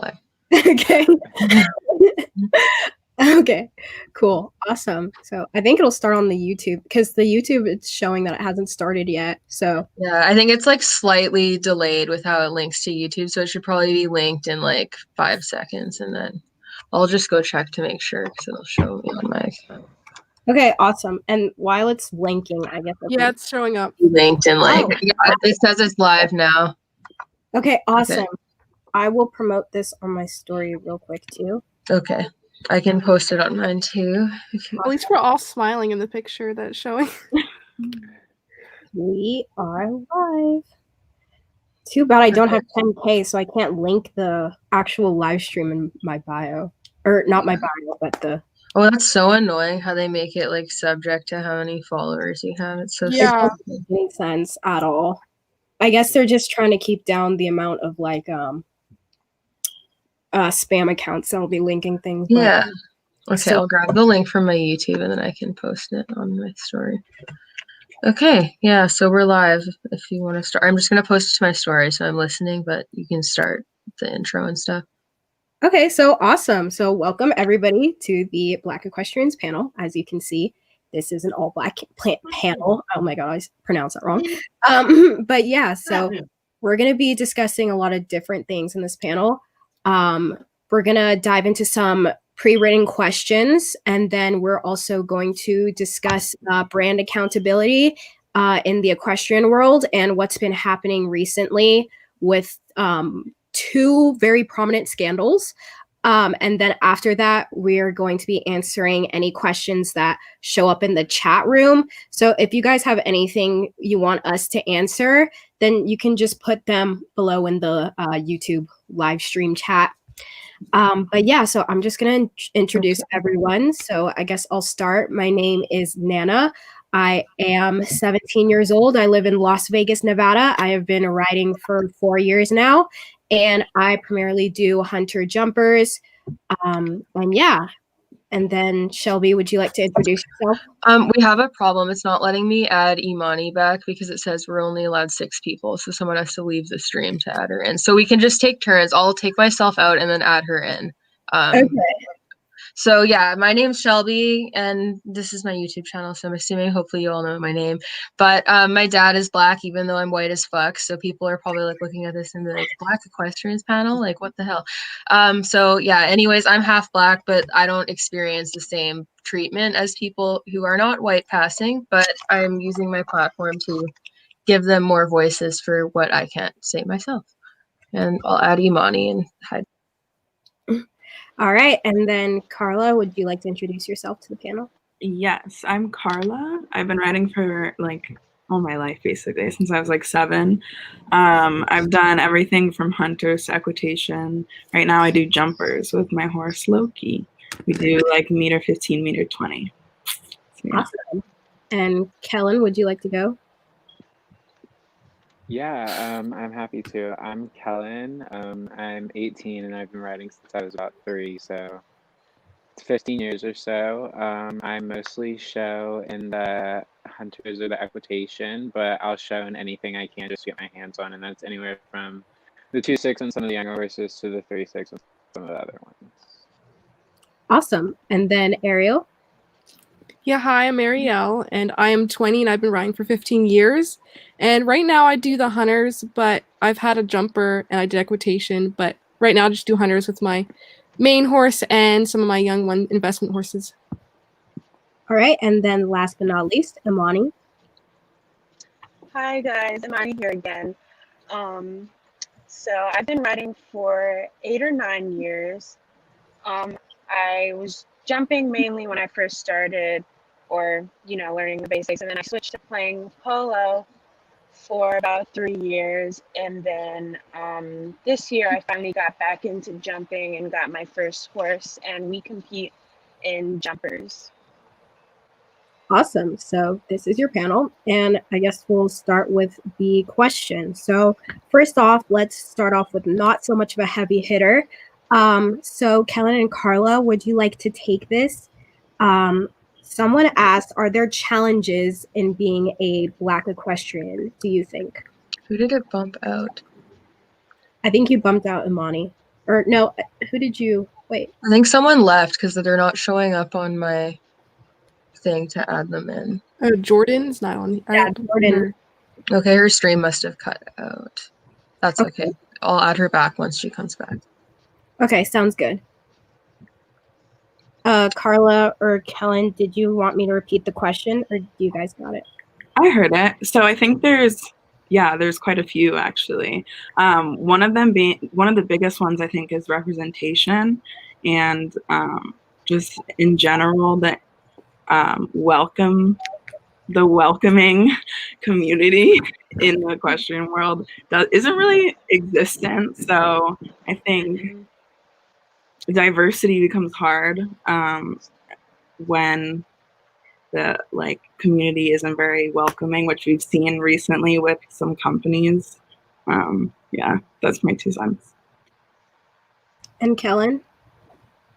black. Okay. Okay, cool. Awesome. So I think it'll start on the YouTube because the YouTube, it's showing that it hasn't started yet. So yeah, I think it's like slightly delayed with how it links to YouTube. So it should probably be linked in like 5 seconds. And then I'll just go check to make sure because it'll show me on my account. Okay, awesome. And while it's linking, I guess. Yeah, it's showing up. Linked in like, yeah, it says it's live now. Okay, awesome. Okay. I will promote this on my story real quick too. Okay. I can post it on mine too. At least we're all smiling in the picture that's showing. We are live. Too bad I don't have 10K, so I can't link the actual live stream in my bio. Or not my bio, but the... Oh, that's so annoying how they make it like subject to how many followers you have. It's so Yeah. It doesn't make any sense at all. I guess they're just trying to keep down the amount of like spam accounts that'll be linking things. Yeah. Okay, So- I'll grab the link from my YouTube and then I can post it on my story. Okay, yeah, so we're live if you want to start. I'm just going to post it to my story, so I'm listening, but you can start the intro and stuff. Okay, so awesome. So welcome everybody to the Black Equestrians panel. As you can see, this is an all black panel. Oh my God, I pronounced that wrong. But yeah, so we're going to be discussing a lot of different things in this panel. We're going to dive into some pre-written questions, and then we're also going to discuss brand accountability in the equestrian world and what's been happening recently with 2 very prominent scandals. And then after that, we're going to be answering any questions that show up in the chat room. So if you guys have anything you want us to answer, then you can just put them below in the YouTube live stream chat. But yeah, so I'm just going to introduce everyone. So I guess I'll start. My name is Nana. I am 17 years old. I live in Las Vegas, Nevada. I have been riding for 4 years now, and I primarily do hunter jumpers. And yeah. And then Shelby, would you like to introduce yourself? We have a problem. It's not letting me add Imani back because it says we're only allowed 6 people. So someone has to leave the stream to add her in. So we can just take turns. I'll take myself out and then add her in. Okay. So yeah, my name's Shelby, and this is my YouTube channel. So I'm assuming hopefully you all know my name. But my dad is black, even though I'm white as fuck. So people are probably like looking at this and be like, Black Equestrians panel? Like, what the hell? So yeah, anyways, I'm half black, but I don't experience the same treatment as people who are not white passing. But I'm using my platform to give them more voices for what I can't say myself. And I'll add Imani and hide. All right. And then Carla, would you like to introduce yourself to the panel? Yes, I'm Carla. I've been riding for like all my life, basically, since I was like 7. I've done everything from hunters to equitation. Right now I do jumpers with my horse Loki. We do like meter 15, meter 20. So, yeah. Awesome. And Kellen, would you like to go? Yeah, I'm happy to. I'm Kellen. I'm 18 and I've been riding since I was about 3, so it's 15 years or so. I mostly show in the hunters or the equitation, but I'll show in anything I can just to get my hands on, and that's anywhere from the 2.6 on some of the younger horses to the 3.6 on some of the other ones. Awesome. And then Ariel? Yeah, hi, I'm Ariel, and I am 20, and I've been riding for 15 years. And right now I do the hunters, but I've had a jumper, and I did equitation, but right now I just do hunters with my main horse and some of my young investment horses. All right. And then last but not least, Imani. Hi guys, Imani here again. So I've been riding for 8 or 9 years. I was jumping mainly when I first started, or learning the basics, and then I switched to playing polo for about 3 years, and then this year I finally got back into jumping and got my first horse, and we compete in jumpers. Awesome. So this is your panel, and I guess we'll start with the question. So first off, let's start off with not so much of a heavy hitter. So Kellen and Carla, would you like to take this? Someone asked, are there challenges in being a Black equestrian, do you think? Who did it bump out? I think you bumped out Imani. Or no, who did you wait? I think someone left because they're not showing up on my thing to add them in. Jordan's not on. Yeah, Jordan. Okay, her stream must have cut out. That's okay. I'll add her back once she comes back. Okay, sounds good. Carla or Kellen, did you want me to repeat the question, or do you guys got it? I heard it. So I think there's quite a few actually. One of the biggest ones I think is representation, and just in general that welcoming community in the equestrian world isn't really existent. So I think diversity becomes hard when the community isn't very welcoming, which we've seen recently with some companies. Yeah, that's my 2 cents. And Kellen?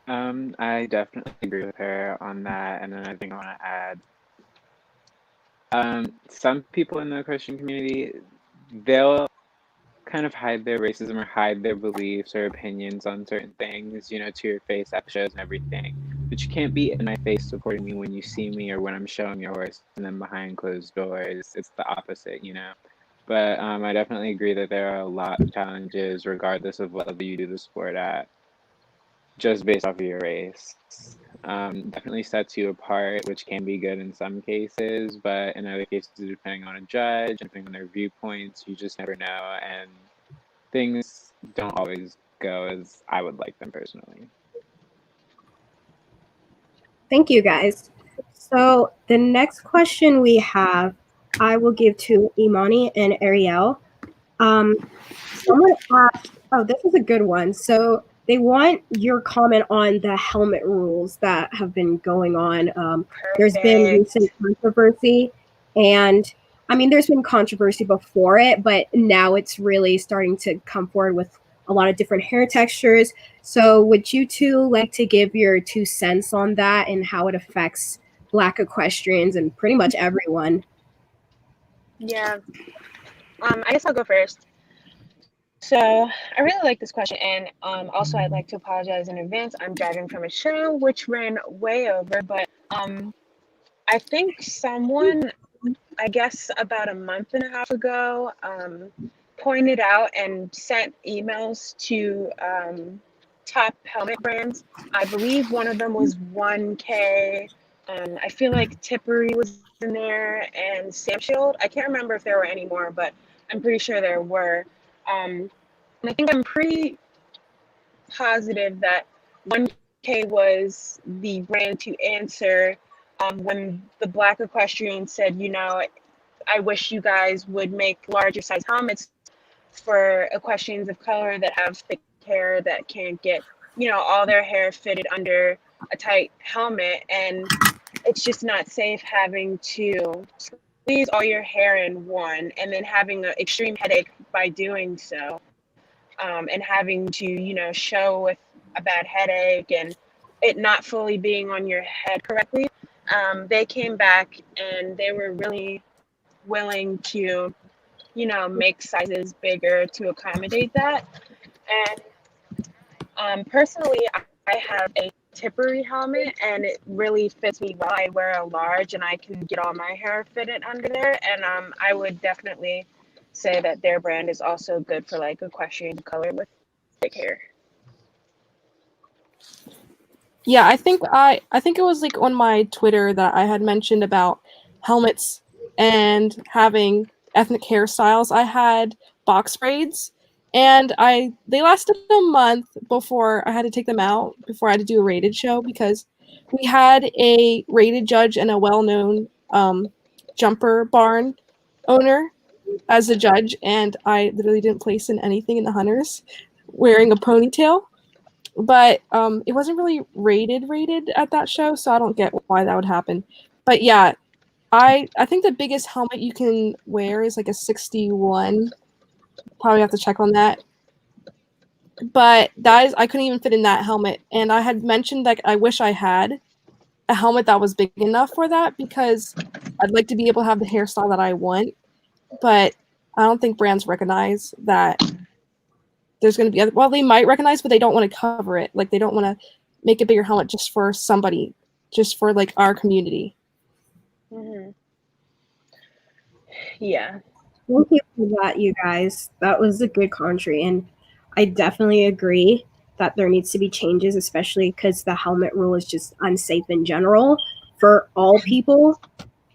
I definitely agree with her on that, and then I think I want to add, some people in the Christian community, they'll kind of hide their racism or hide their beliefs or opinions on certain things, to your face at shows and everything. But you can't be in my face supporting me when you see me or when I'm showing your horse, and then behind closed doors, it's the opposite, But I definitely agree that there are a lot of challenges regardless of what level you do the sport at, just based off of your race. Definitely sets you apart, which can be good in some cases, but in other cases, depending on a judge and depending on their viewpoints, you just never know, and things don't always go as I would like them personally. Thank you, guys. So the next question we have, I will give to Imani and Ariel. Someone asked, oh, this is a good one. So they want your comment on the helmet rules that have been going on. There's been recent controversy, and I mean, there's been controversy before it, but now it's really starting to come forward with a lot of different hair textures. So would you two like to give your 2 cents on that and how it affects Black equestrians and pretty much everyone? Yeah. I guess I'll go first. So I really like this question, and also I'd like to apologize in advance. I'm driving from a show which ran way over, but I think someone, I guess about a month and a half ago, pointed out and sent emails to top helmet brands. I believe one of them was 1K. I feel like Tippery was in there and Sam Shield. I can't remember if there were any more, but I'm pretty sure there were. And I think I'm pretty positive that 1K was the brand to answer when the Black Equestrian said, I wish you guys would make larger size helmets for equestrians of color that have thick hair that can't get, all their hair fitted under a tight helmet. And it's just not safe having to squeeze all your hair in one and then having an extreme headache by doing so. And having to, show with a bad headache and it not fully being on your head correctly. They came back and they were really willing to, make sizes bigger to accommodate that. And personally, I have a Tippery helmet and it really fits me well. I wear a large and I can get all my hair fitted under there. And I would definitely say that their brand is also good for equestrian color with thick hair. Yeah, I think it was on my Twitter that I had mentioned about helmets and having ethnic hairstyles. I had box braids, and they lasted a month before I had to take them out, before I had to do a rated show, because we had a rated judge and a well-known jumper barn owner as a judge, and I literally didn't place in anything in the hunters wearing a ponytail. But it wasn't really rated at that show, so I don't get why that would happen. But yeah, I think the biggest helmet you can wear is a 61. Probably have to check on that. But I couldn't even fit in that helmet. And I had mentioned that I wish I had a helmet that was big enough for that, because I'd like to be able to have the hairstyle that I want. But I don't think brands recognize that there's going to be well, they might recognize, but they don't want to cover it. Like they don't want to make a bigger helmet just for somebody, just for like our community. Mm-hmm. Yeah. Thank you for that, you guys. That was a good commentary, and I definitely agree that there needs to be changes, especially because the helmet rule is just unsafe in general for all people.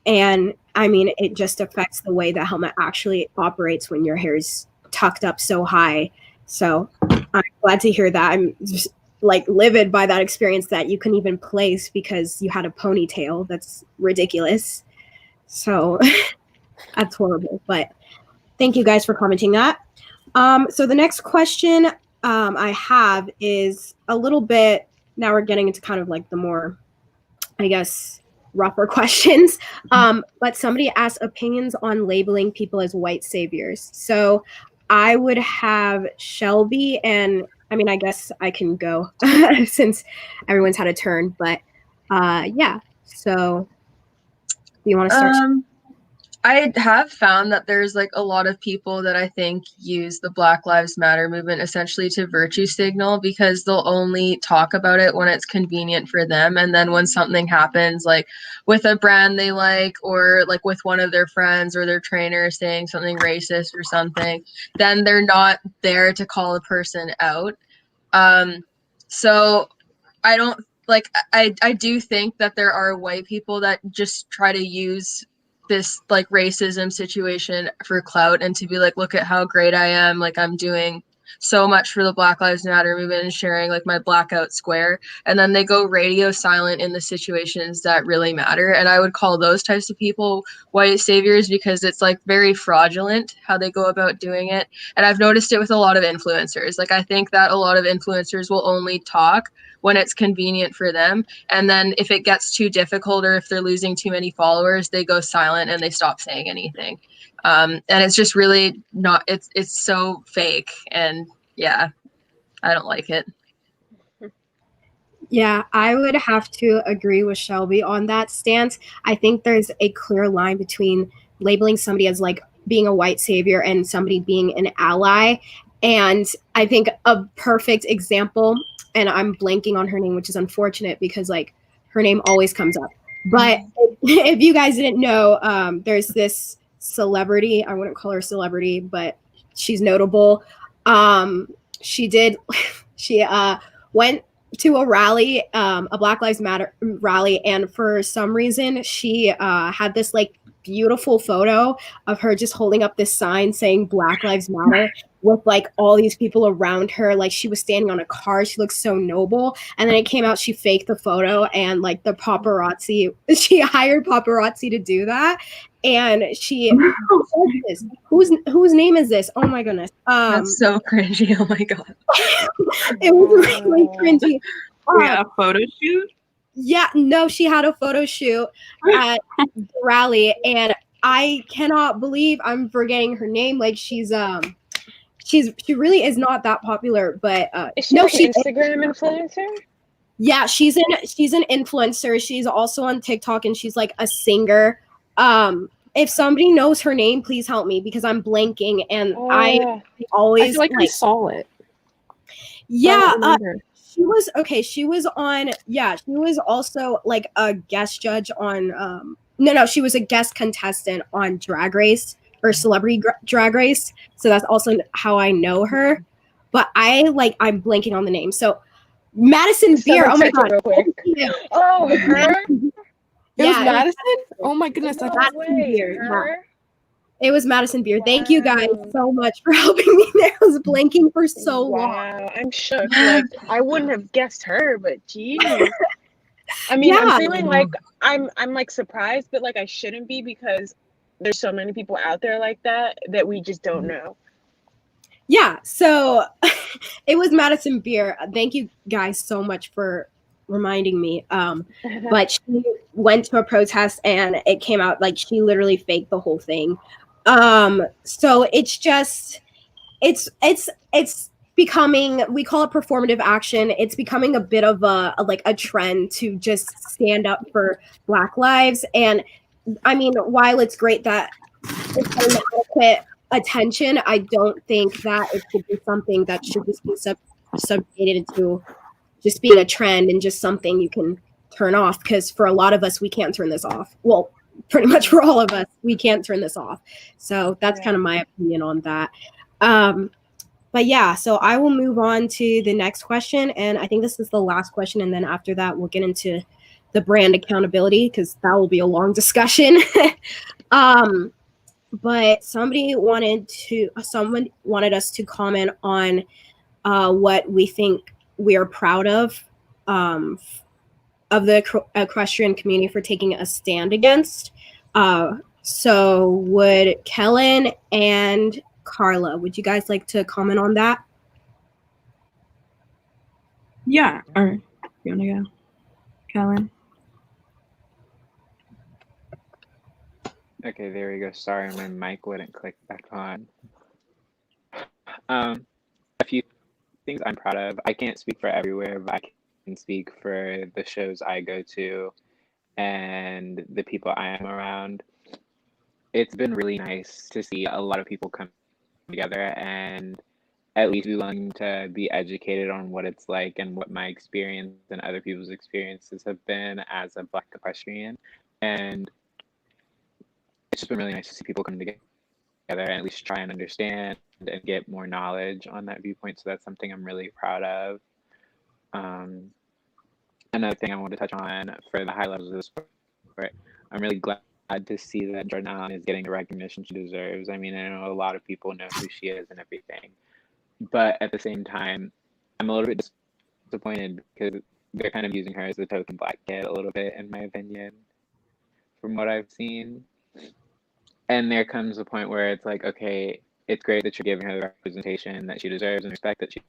And I mean, it just affects the way the helmet actually operates when your hair is tucked up so high. So I'm glad to hear that. I'm just like livid by that experience that you couldn't even place because you had a ponytail. That's ridiculous. So that's horrible. But thank you guys for commenting that. So the next question I have is a little bit, now we're getting into kind of like the more, I guess, rougher questions. But somebody asked opinions on labeling people as white saviors. So I would have Shelby, and I mean, I guess I can go since everyone's had a turn, but yeah. So do you want to start? I have found that there's like a lot of people that I think use the Black Lives Matter movement essentially to virtue signal, because they'll only talk about it when it's convenient for them. And then when something happens, like with a brand they like, or like with one of their friends or their trainer saying something racist or something, then they're not there to call a person out. So I don't like, I do think that there are white people that just try to use this like racism situation for clout and to be like, look at how great I am, like I'm doing so much for the Black Lives Matter movement and sharing like my blackout square, and then they go radio silent in the situations that really matter. And I would call those types of people white saviors, because it's like very fraudulent how they go about doing it. And I've noticed it with a lot of influencers. Like I think that a lot of influencers will only talk when it's convenient for them, and then if it gets too difficult or if they're losing too many followers, they go silent and they stop saying anything. And it's just really not, it's so fake, and yeah, I don't like it. Yeah, I would have to agree with Shelby on that stance. I think there's a clear line between labeling somebody as like being a white savior and somebody being an ally. And I think a perfect example, and I'm blanking on her name, which is unfortunate because like her name always comes up. But if you guys didn't know, there's this celebrity, I wouldn't call her a celebrity, but she's notable. She went to a rally, a Black Lives Matter rally, and for some reason she had this like beautiful photo of her just holding up this sign saying Black Lives Matter with like all these people around her, like she was standing on a car. She looks so noble. And then it came out she faked the photo, and like the paparazzi, she hired paparazzi to do that. And she whose name is this? Oh my goodness. That's so cringy. Oh my god. It was really cringy. Yeah, a photo shoot? Yeah, no, she had a photo shoot at the rally, and I cannot believe I'm forgetting her name. Like she really is not that popular, but is she like an Instagram influencer? Yeah, she's an influencer. She's also on TikTok, and she's like a singer. If somebody knows her name, please help me because I'm blanking, and I always I feel like I saw it. Yeah, she was okay. She was on. Yeah, she was also like a guest judge on. No, she was a guest contestant on Drag Race or Celebrity Drag Race. So that's also how I know her. But I'm blanking on the name. So Madison Beer. Oh my god. Oh, her. It was Madison? Oh my goodness. No Madison Beer. Her? It was Madison Beer. Wow. Thank you guys so much for helping me there. I was blanking for so long. Wow, I'm shook. Like I wouldn't have guessed her, but geez. I mean, I'm feeling like I'm like surprised, but like I shouldn't be because there's so many people out there like that we just don't know. Yeah, so it was Madison Beer. Thank you guys so much for reminding me. But she went to a protest and it came out like she literally faked the whole thing. So it's just it's becoming, we call it performative action. It's becoming a bit of a trend to just stand up for Black lives. And I mean, while it's great that it's inadequate attention, I don't think that it should be something that should just be subjugated to just being a trend and just something you can turn off. Because for a lot of us, we can't turn this off. Well, pretty much for all of us, we can't turn this off. So that's kind of my opinion on that. But yeah, so I will move on to the next question. And I think this is the last question. And then after that, we'll get into the brand accountability, because that will be a long discussion. But someone wanted us to comment on what we think we are proud of the equestrian community for taking a stand against. So would Kellen and Carla, would you guys like to comment on that? Yeah, or you want to go, Kellen? Okay, there we go. Sorry, my mic wouldn't click back on. A few things I'm proud of. I can't speak for everywhere, but I can speak for the shows I go to and the people I am around. It's been really nice to see a lot of people come together and at least be willing to be educated on what it's like and what my experience and other people's experiences have been as a Black equestrian. And it's just been really nice to see people come together and at least try and understand and get more knowledge on that viewpoint. So that's something I'm really proud of. Another thing I want to touch on for the high levels of the sport, I'm really glad to see that Jordan Allen is getting the recognition she deserves. I mean, I know a lot of people know who she is and everything, but at the same time, I'm a little bit disappointed because they're kind of using her as the token Black kid a little bit, in my opinion, from what I've seen. And there comes a point where it's like, okay, it's great that you're giving her the representation that she deserves and respect that she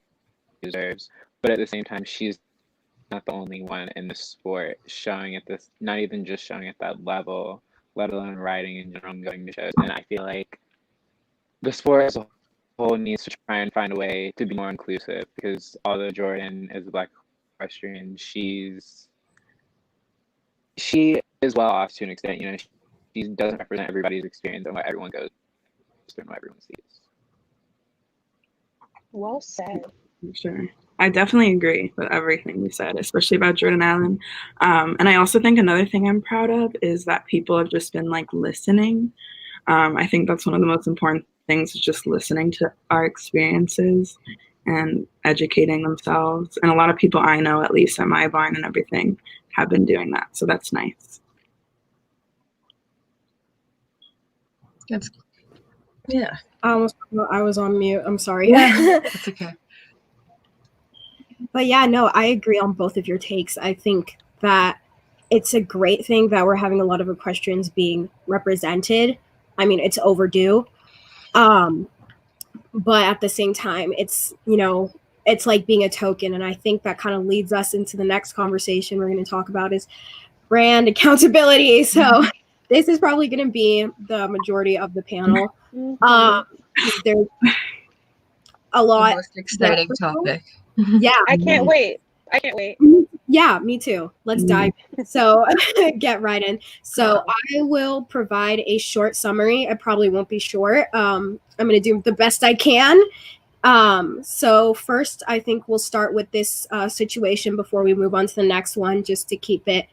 deserves, but at the same time, she's not the only one in the sport showing at this, not even just showing at that level, let alone riding in general and going to shows. And I feel like the sport as a whole needs to try and find a way to be more inclusive, because although Jordan is a Black equestrian, she is well off to an extent. You know, she doesn't represent everybody's experience and what everyone goes through and what everyone sees. Well said. For sure. I definitely agree with everything you said, especially about Jordan Allen. And I also think another thing I'm proud of is that people have just been like listening. I think that's one of the most important things, is just listening to our experiences and educating themselves. And a lot of people I know, at least at my barn and everything, have been doing that. So that's nice. That's, yeah. I was on mute. I'm sorry. Yeah, that's okay. But yeah, no, I agree on both of your takes. I think that it's a great thing that we're having a lot of equestrians being represented. I mean, it's overdue. But at the same time, it's, you know, it's like being a token. And I think that kind of leads us into the next conversation we're going to talk about is brand accountability. So this is probably going to be the majority of the panel. There's a lot. The most exciting topic. Yeah. I can't wait. Yeah, me too. Let's dive in. So get right in. So I will provide a short summary. I probably won't be short. I'm going to do the best I can. So first, I think we'll start with this situation before we move on to the next one, just to keep it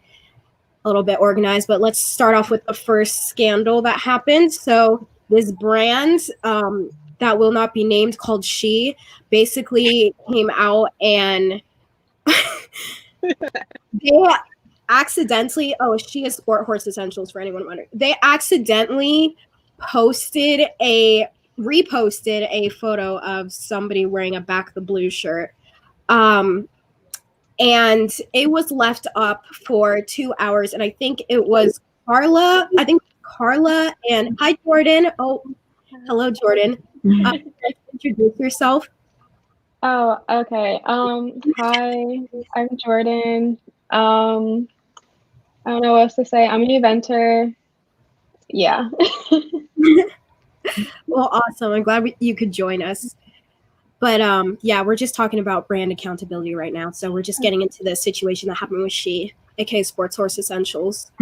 a little bit organized. But let's start off with the first scandal that happened. So this brand that will not be named, called She, basically came out and they accidentally, She is Sport Horse Essentials for anyone wondering. They accidentally reposted a photo of somebody wearing a Back the Blue shirt. And it was left up for 2 hours. And I think it was Carla and hi, Jordan. Oh, hello, Jordan. Introduce yourself. Oh, okay. Hi, I'm Jordan. I don't know what else to say. I'm an eventer. Yeah. Well, awesome. I'm glad you could join us. But yeah, we're just talking about brand accountability right now. So we're just getting into the situation that happened with She, aka Sports Horse Essentials.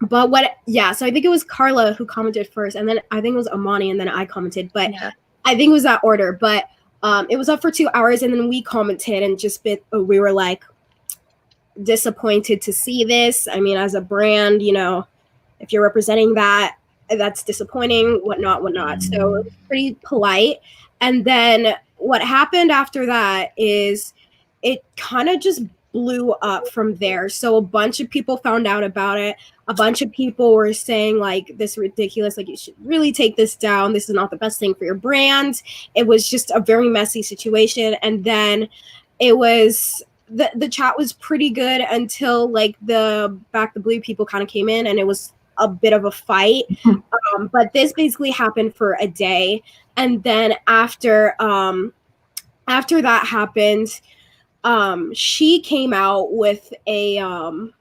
But so I think it was Carla who commented first, and then I think it was Amani, and then I commented. But Yeah. I think it was that order. But it was up for 2 hours, and then we commented and we were like disappointed to see this. I mean, as a brand, if you're representing that, that's disappointing, whatnot. So it was pretty polite. And then what happened after that is it kind of just blew up from there. So a bunch of people found out about it. A bunch of people were saying like, this ridiculous, like you should really take this down. This is not the best thing for your brand. It was just a very messy situation. And then it was the chat was pretty good until like the Back the Blue people kind of came in, and it was a bit of a fight. But this basically happened for a day. And then after that happened, she came out with a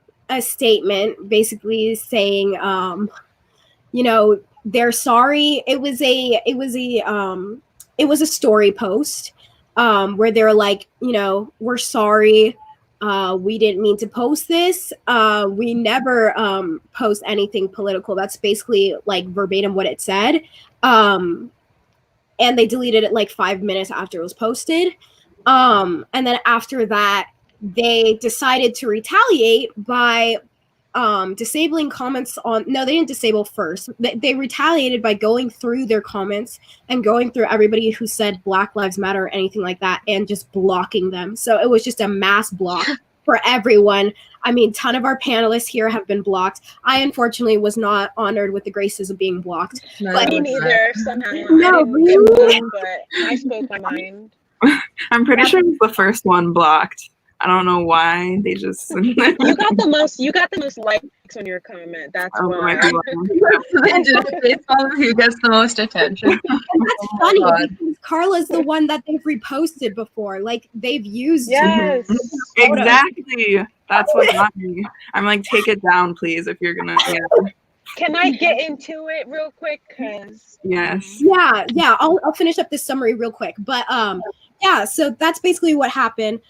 statement basically saying, they're sorry. It was a story post where they're like, we're sorry. We didn't mean to post this. We never post anything political. That's basically like verbatim what it said. And they deleted it like 5 minutes after it was posted. And then after that, they decided to retaliate by disabling comments on. No, they didn't disable first. They retaliated by going through their comments and going through everybody who said Black Lives Matter or anything like that and just blocking them. So it was just a mass block for everyone. I mean, a ton of our panelists here have been blocked. I unfortunately was not honored with the graces of being blocked. Me neither. Somehow, No, I didn't really? get blocked, but I spoke my mind. I'm pretty sure it was the first one blocked. I don't know why they just. You got the most likes on your comment. That's why. They did it based on who gets the most attention. And that's funny because Carla's the one that they've reposted before. Like they've used. Yes. Exactly. That's what got me. I'm like, take it down, please, if you're gonna. Yeah. Can I get into it real quick? Cause Yes. Yeah. I'll finish up this summary real quick. But yeah. So that's basically what happened.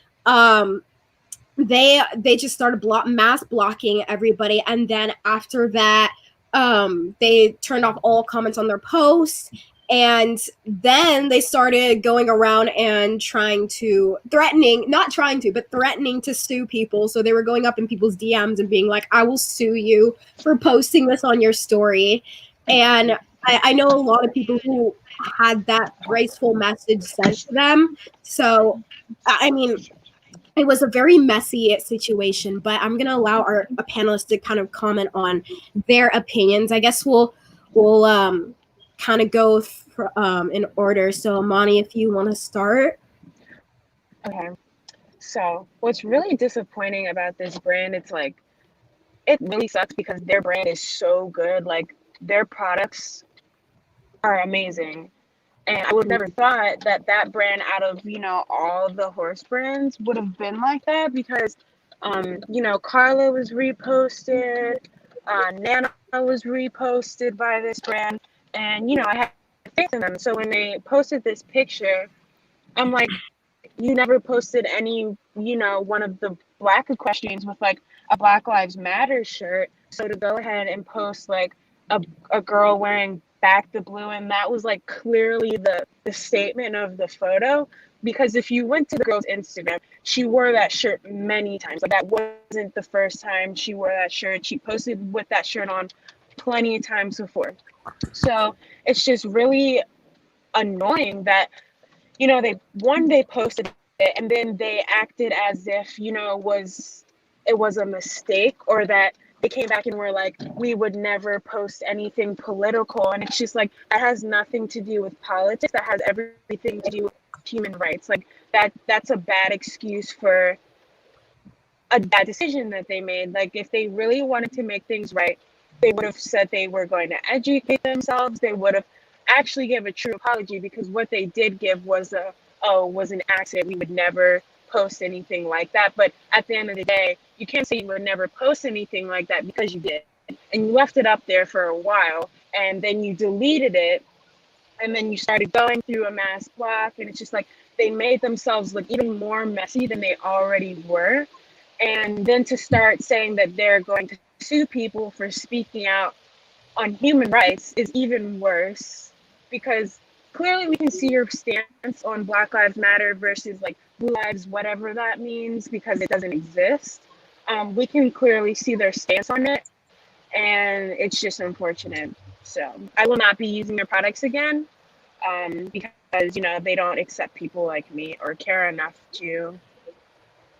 They just started mass blocking everybody, and then after that, they turned off all comments on their posts, and then they started going around and threatening to sue people. So they were going up in people's DMs and being like, I will sue you for posting this on your story. And I know a lot of people who had that graceful message sent to them. So, I mean, it was a very messy situation, but I'm going to allow our panelists to kind of comment on their opinions. I guess we'll kind of go in order. So, Amani, if you want to start. Okay. So, what's really disappointing about this brand, it's like, it really sucks because their brand is so good. Like, their products are amazing. And I would never thought that brand out of, all the horse brands would have been like that because, Carla was reposted, Nana was reposted by this brand. And, I had faith in them. So when they posted this picture, I'm like, you never posted any, one of the Black equestrians with like a Black Lives Matter shirt. So to go ahead and post like a girl wearing Back the Blue, and that was like clearly the statement of the photo, because if you went to the girl's Instagram, she wore that shirt many times. Like that wasn't the first time she wore that shirt. She posted with that shirt on plenty of times before. So it's just really annoying that they posted it and then they acted as if it was a mistake, or that they came back and were like, we would never post anything political. And it's just like, that has nothing to do with politics. That has everything to do with human rights. Like that's a bad excuse for a bad decision that they made. Like if they really wanted to make things right, they would have said they were going to educate themselves. They would have actually give a true apology, because what they did give was was an accident. We would never post anything like that. But at the end of the day, you can't say you would never post anything like that, because you did. And you left it up there for a while, and then you deleted it, and then you started going through a mass block, and it's just like they made themselves look even more messy than they already were. And then to start saying that they're going to sue people for speaking out on human rights is even worse, because clearly we can see your stance on Black Lives Matter versus like Blue Lives, whatever that means, because it doesn't exist. We can clearly see their stance on it, and it's just unfortunate. So I will not be using their products again, because they don't accept people like me or care enough to.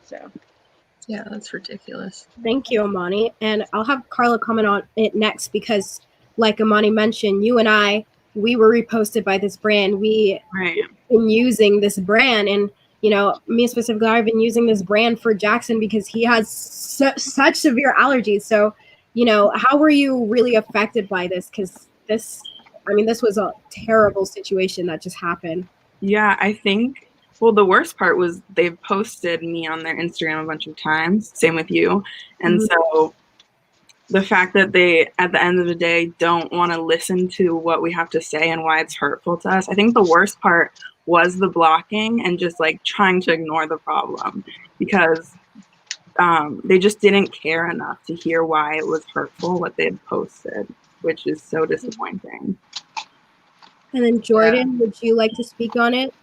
So Yeah, that's ridiculous. Thank you, Amani. And I'll have Carla comment on it next because, like Amani mentioned, you and we were reposted by this brand. We Right. been using this brand, and me specifically, I've been using this brand for Jackson because he has such severe allergies. So, how were you really affected by this? Because this was a terrible situation that just happened. Yeah, I think, well, the worst part was they've posted me on their Instagram a bunch of times, same with you. And so the fact that they, at the end of the day, don't want to listen to what we have to say and why it's hurtful to us. I think the worst part was the blocking and just like trying to ignore the problem, because they just didn't care enough to hear why it was hurtful what they had posted, which is so disappointing. And then Jordan, would you like to speak on it?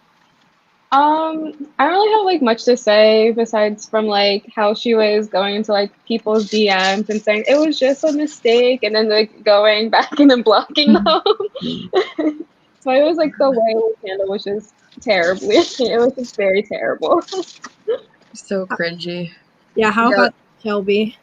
I don't really have like much to say besides from like how she was going into like people's DMs and saying it was just a mistake, and then like going back and then blocking them. So it was like the way it was handled was just terrible. It was just very terrible. So cringy. Yeah, how about Shelby?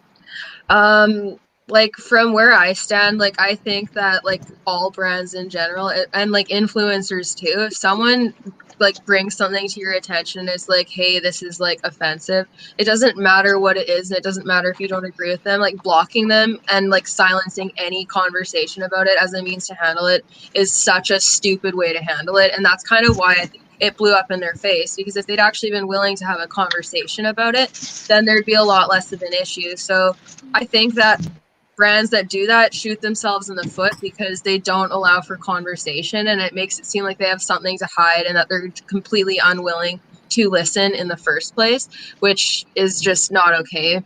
Like from where I stand, like I think that like all brands in general and like influencers too, if someone like brings something to your attention, it's like, hey, this is like offensive, it doesn't matter what it is, and it doesn't matter if you don't agree with them, like blocking them and like silencing any conversation about it as a means to handle it is such a stupid way to handle it. And that's kind of why I think it blew up in their face, because if they'd actually been willing to have a conversation about it, then there'd be a lot less of an issue. So I think that brands that do that shoot themselves in the foot because they don't allow for conversation, and it makes it seem like they have something to hide and that they're completely unwilling to listen in the first place, which is just not okay.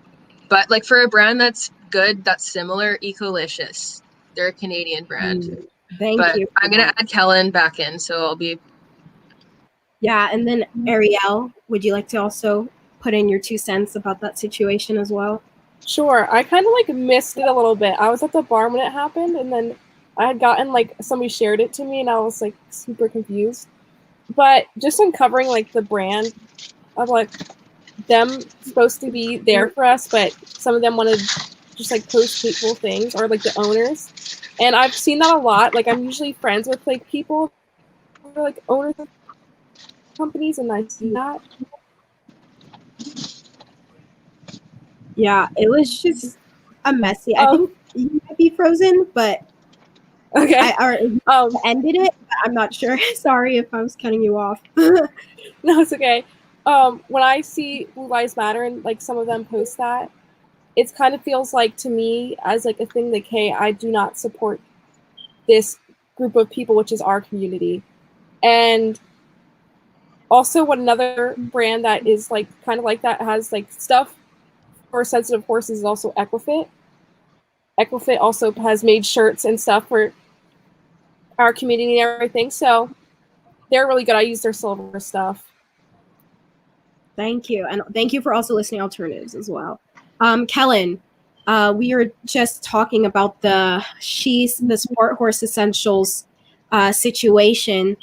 But like for a brand that's good, that's similar, Ecolicious, they're a Canadian brand. Thank you. I'm gonna add Kellen back in, so I'll be. Yeah, and then Ariel, would you like to also put in your 2 cents about that situation as well? Sure. I kind of like missed it a little bit. I was at the bar when it happened, and then I had gotten like somebody shared it to me, and I was like super confused. But just uncovering like the brand of like them supposed to be there for us, but some of them wanted just like post hateful things, or like the owners. And I've seen that a lot. Like I'm usually friends with like people who are like owners of companies, and I see that. Yeah, it was just a messy. I think you might be frozen, but okay. I ended it, but I'm not sure. Sorry if I was cutting you off. No, it's okay. When I see Blue Lives Matter and like some of them post that, it kind of feels like to me as like a thing like, hey, I do not support this group of people, which is our community. And also what another brand that is like kind of like that has like stuff for sensitive horses is also Equifit. Equifit also has made shirts and stuff for our community and everything. So they're really good. I use their silver stuff. Thank you. And thank you for also listening alternatives as well. Kellen, we were just talking about the Sport Horse Essentials situation.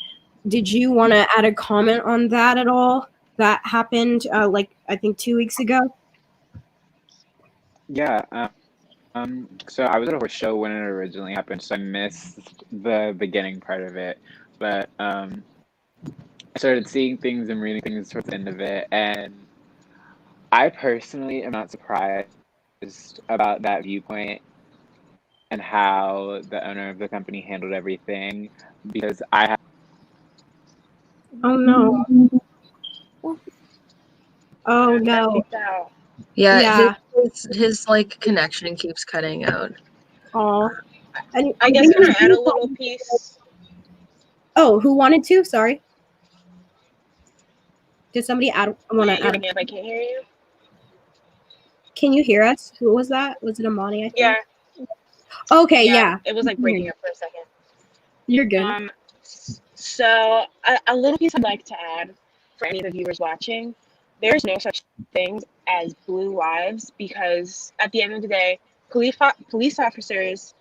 Did you want to add a comment on that at all? That happened like I think 2 weeks ago. Yeah. So I was at a horse show when it originally happened, so I missed the beginning part of it. But I started seeing things and reading things towards the end of it, and I personally am not surprised about that viewpoint and how the owner of the company handled everything, because I have. Oh no. Oh no. Yeah. His like connection keeps cutting out. Oh. I guess I'm gonna add a little piece. Oh, who wanted to? Sorry. Did somebody want to add? If I can't hear you. can you hear us? Who was that? Was it Amani, I think? Yeah. Okay, yeah. It was like breaking up for a second. You're good. So a little piece I'd like to add for any of the viewers watching, there's no such thing as blue lives, because at the end of the day, police officers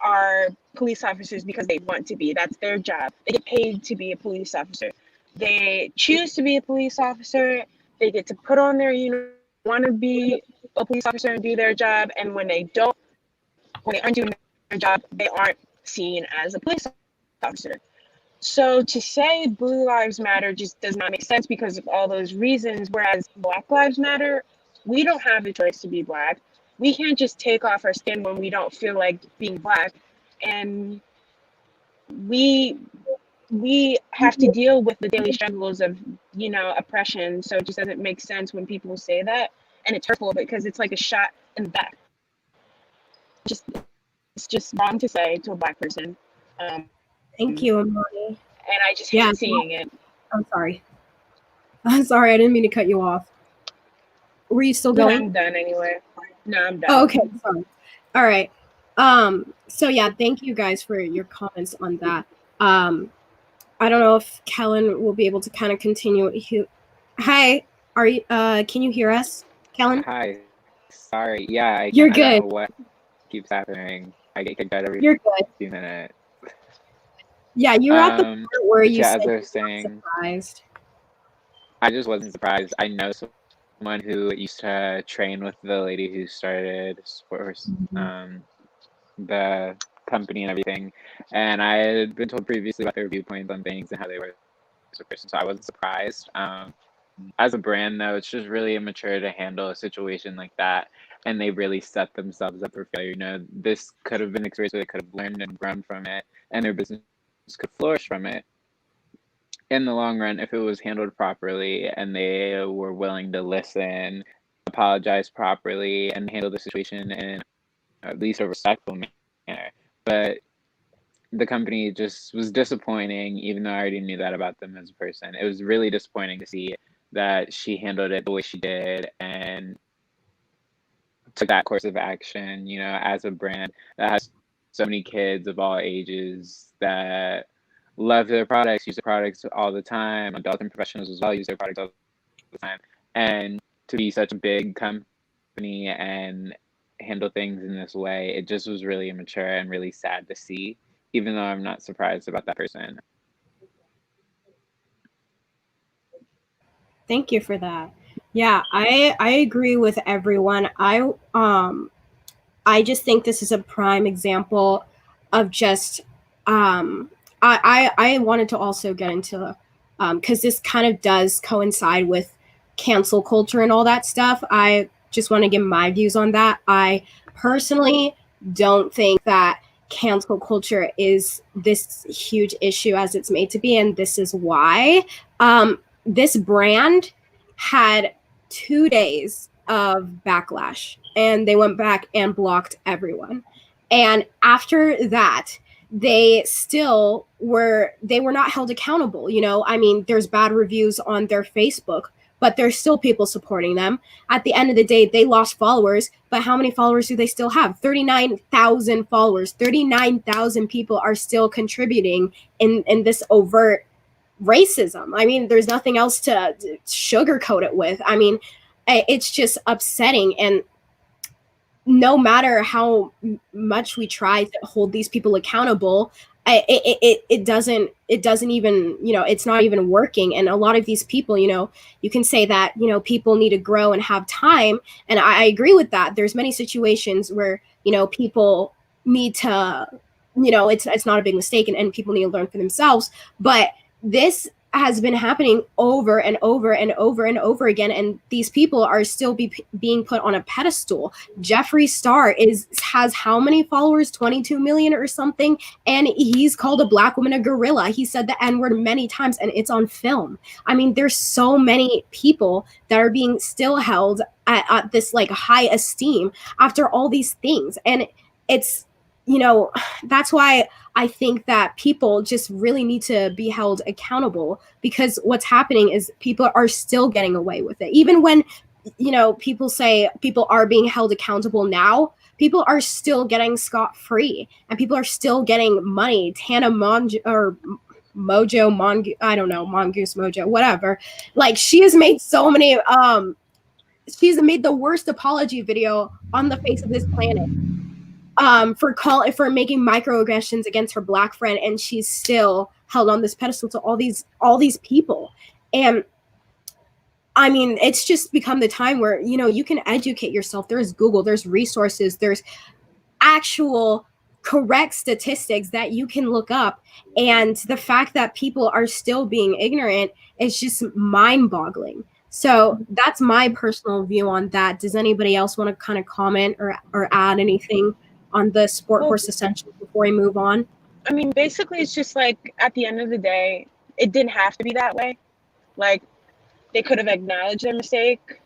are police officers because they want to be. That's their job. They get paid to be a police officer. They choose to be a police officer. They get to put on their uniform, want to be a police officer and do their job. And when they aren't doing their job, they aren't seen as a police officer. So to say Blue Lives Matter just does not make sense because of all those reasons, whereas Black Lives Matter, we don't have the choice to be Black. We can't just take off our skin when we don't feel like being Black. And we have to deal with the daily struggles of, oppression. So it just doesn't make sense when people say that. And it's hurtful because it's like a shot in the back. It's just wrong to say to a Black person. Thank you, Amani. And I just hate seeing it. I'm sorry. I'm sorry, I didn't mean to cut you off. Were you still going? No, I'm done anyway. No, I'm done. Oh, okay, sorry. All right. So yeah, thank you guys for your comments on that. I don't know if Kellen will be able to kind of continue. Hi, are you? Can you hear us, Kellen? Hi. Sorry. Yeah, You're I good. don't know what keeps happening. I get kicked out every You're good. few minutes. Yeah, you're at the part where you yeah, said as I you're was saying, surprised. I just wasn't surprised. I know someone who used to train with the lady who started sports, the company and everything, and I had been told previously about their viewpoints on things and how they were as a person, so I wasn't surprised. As a brand, though, it's just really immature to handle a situation like that, and they really set themselves up for failure. This could have been an experience where they could have learned and grown from it, and their business could flourish from it in the long run if it was handled properly and they were willing to listen, apologize properly, and handle the situation in at least a respectful manner. But the company just was disappointing, even though I already knew that about them as a person. It was really disappointing to see that she handled it the way she did and took that course of action, as a brand that has so many kids of all ages that love their products, use their products all the time. Adults and professionals as well use their products all the time. And to be such a big company and handle things in this way, it just was really immature and really sad to see, even though I'm not surprised about that person. Thank you for that. Yeah, I agree with everyone. I just think this is a prime example of just I wanted to also get into because this kind of does coincide with cancel culture and all that stuff. I just want to give my views on that. I personally don't think that cancel culture is this huge issue as it's made to be, and this is why. This brand had 2 days of backlash, and they went back and blocked everyone. And after that, they were not held accountable. I mean, there's bad reviews on their Facebook, but there's still people supporting them. At the end of the day, they lost followers, but how many followers do they still have? 39,000 followers. 39,000 people are still contributing in this overt racism. I mean, there's nothing else to sugarcoat it with. I mean, it's just upsetting. And no matter how much we try to hold these people accountable, it doesn't even, it's not even working. And a lot of these people, you can say that, people need to grow and have time. And I agree with that. There's many situations where, people need to, it's not a big mistake and people need to learn for themselves. But this has been happening over and over and over and over again, and these people are still being put on a pedestal. Jeffree Star has how many followers? 22 million or something, and he's called a Black woman a gorilla. He said the N-word many times, and it's on film. I mean, there's so many people that are being still held at this like high esteem after all these things, and it's that's why I think that people just really need to be held accountable, because what's happening is people are still getting away with it. Even when people say people are being held accountable now. People are still getting scot-free, and people are still getting money. Tana or Mojo, I don't know, Mongoose Mojo, whatever. Like, she has made so many, she's made the worst apology video on the face of this planet, for making microaggressions against her Black friend, and she's still held on this pedestal to all these people. And I mean, it's just become the time where, you can educate yourself. There's Google, there's resources, there's actual correct statistics that you can look up. And the fact that people are still being ignorant is just mind-boggling. So that's my personal view on that. Does anybody else want to kind of comment or add anything on the sport horse essentials before we move on? I mean, basically, it's just like, at the end of the day, it didn't have to be that way. Like, they could have acknowledged their mistake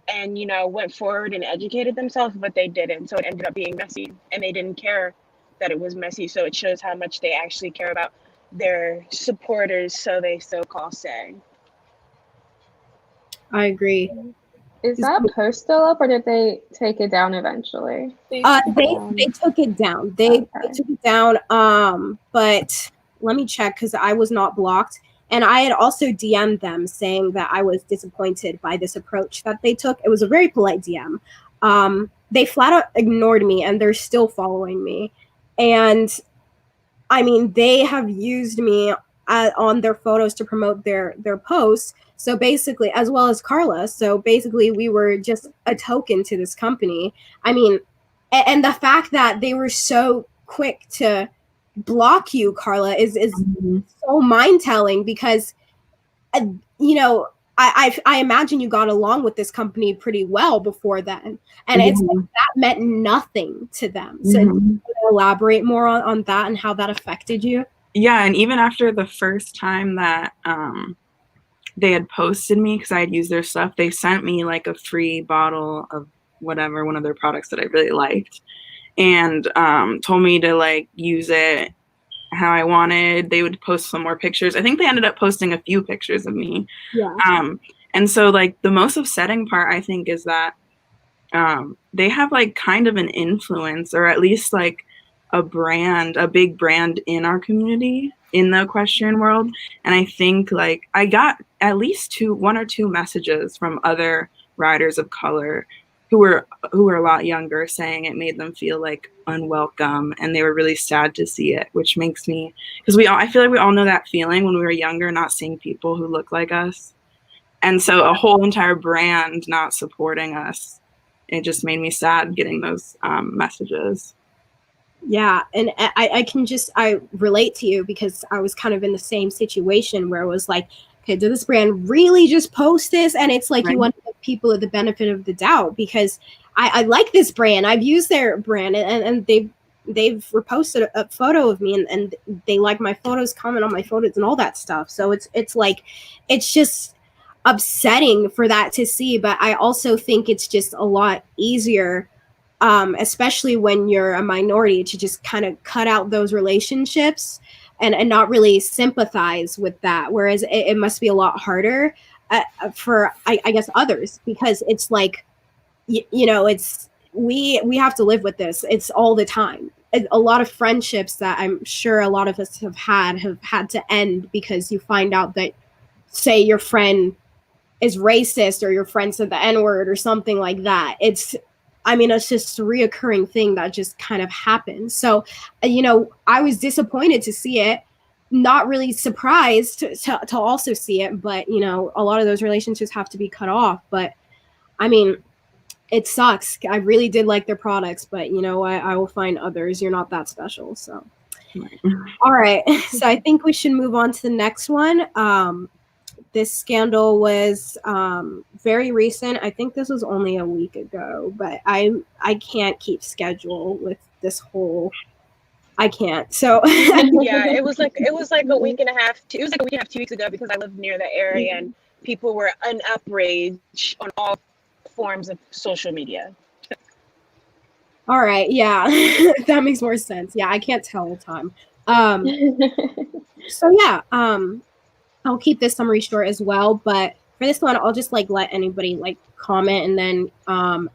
and, went forward and educated themselves, but they didn't. So it ended up being messy, and they didn't care that it was messy. So it shows how much they actually care about their supporters, so they so-called say. I agree. Is that post still up, or did they take it down eventually? They took it down. They took it down. But let me check, because I was not blocked. And I had also DM'd them saying that I was disappointed by this approach that they took. It was a very polite DM. They flat out ignored me, and they're still following me. And I mean, they have used me on their photos to promote their posts. So basically, as well as Carla. So basically, we were just a token to this company. I mean, and the fact that they were so quick to block you, Carla, is so mind-telling, because I imagine you got along with this company pretty well before then, and it's like, that meant nothing to them. So can you elaborate more on that and how that affected you? Yeah, and even after the first time that they had posted me, because I had used their stuff, they sent me like a free bottle of whatever, one of their products that I really liked, and told me to like use it how I wanted. They would post some more pictures. I think they ended up posting a few pictures of me. Yeah. And so like the most upsetting part, I think, is that they have like kind of an influence, or at least like a big brand in our community, in the equestrian world. And I think like I got at least one or two messages from other riders of color who were a lot younger, saying it made them feel like unwelcome, and they were really sad to see it, which makes me, because I feel like we all know that feeling when we were younger, not seeing people who look like us. And so a whole entire brand not supporting us, it just made me sad getting those messages. Yeah, and I relate to you, because I was kind of in the same situation where it was like, okay, did this brand really just post this? And it's like, right, you want to give people the benefit of the doubt, because I like this brand. I've used their brand, and they've reposted a photo of me, and they like my photos, comment on my photos, and all that stuff. So it's like, it's just upsetting for that to see. But I also think it's just a lot easier, especially when you're a minority, to just kind of cut out those relationships and not really sympathize with that. Whereas it must be a lot harder for, I guess, others, because it's like, it's, we have to live with this. It's all the time. A lot of friendships that I'm sure a lot of us have had to end because you find out that, say, your friend is racist, or your friend said the N-word or something like that. It's just a reoccurring thing that just kind of happens. So, I was disappointed to see it, not really surprised to also see it, but, a lot of those relationships have to be cut off. But, it sucks. I really did like their products, but, I will find others. You're not that special, so. All right. So I think we should move on to the next one. This scandal was very recent. I think this was only a week ago, but I can't keep schedule with this whole. I can't. So yeah, it was like a week and a half. It was like a week and a half, 2 weeks ago, because I live near the area, and people were outraged on all forms of social media. All right. Yeah, that makes more sense. Yeah, I can't tell all the time. So yeah. I'll keep this summary short as well, but for this one, I'll just like let anybody like comment, and then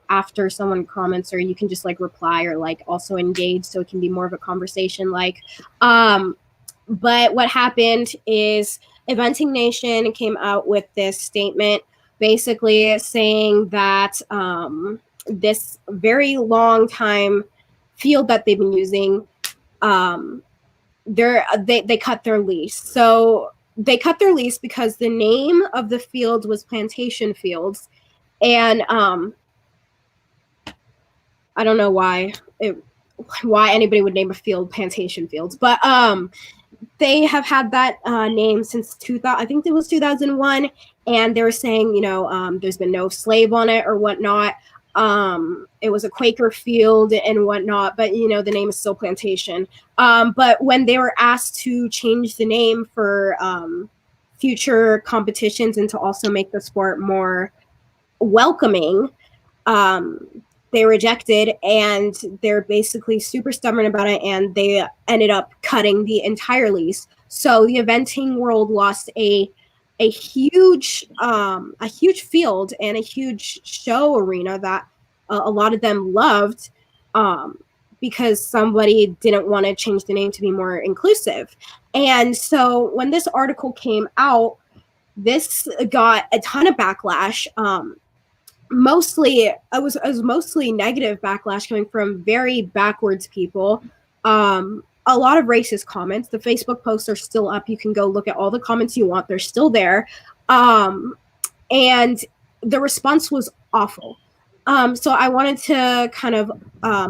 after someone comments, or you can just like reply or like also engage, so it can be more of a conversation. Like, but what happened is Eventing Nation came out with this statement, basically saying that this very long time field that they've been using, they cut their lease. So they cut their lease because the name of the field was Plantation Fields, and I don't know why anybody would name a field Plantation Fields, but they have had that name since 2000. I think it was 2001, and they were saying, you know, there's been no slave on it or whatnot. It was a Quaker field and whatnot, but you know, the name is still Plantation. But when they were asked to change the name for future competitions and to also make the sport more welcoming, they rejected, and they're basically super stubborn about it, and they ended up cutting the entire lease. So the eventing world lost a huge field and a huge show arena that a lot of them loved, because somebody didn't want to change the name to be more inclusive. And so when this article came out, this got a ton of backlash. Mostly it was mostly negative backlash coming from very backwards people. A lot of racist comments. The Facebook posts are still up. You can go look at all the comments you want. They're still there. And the response was awful. So I wanted to kind of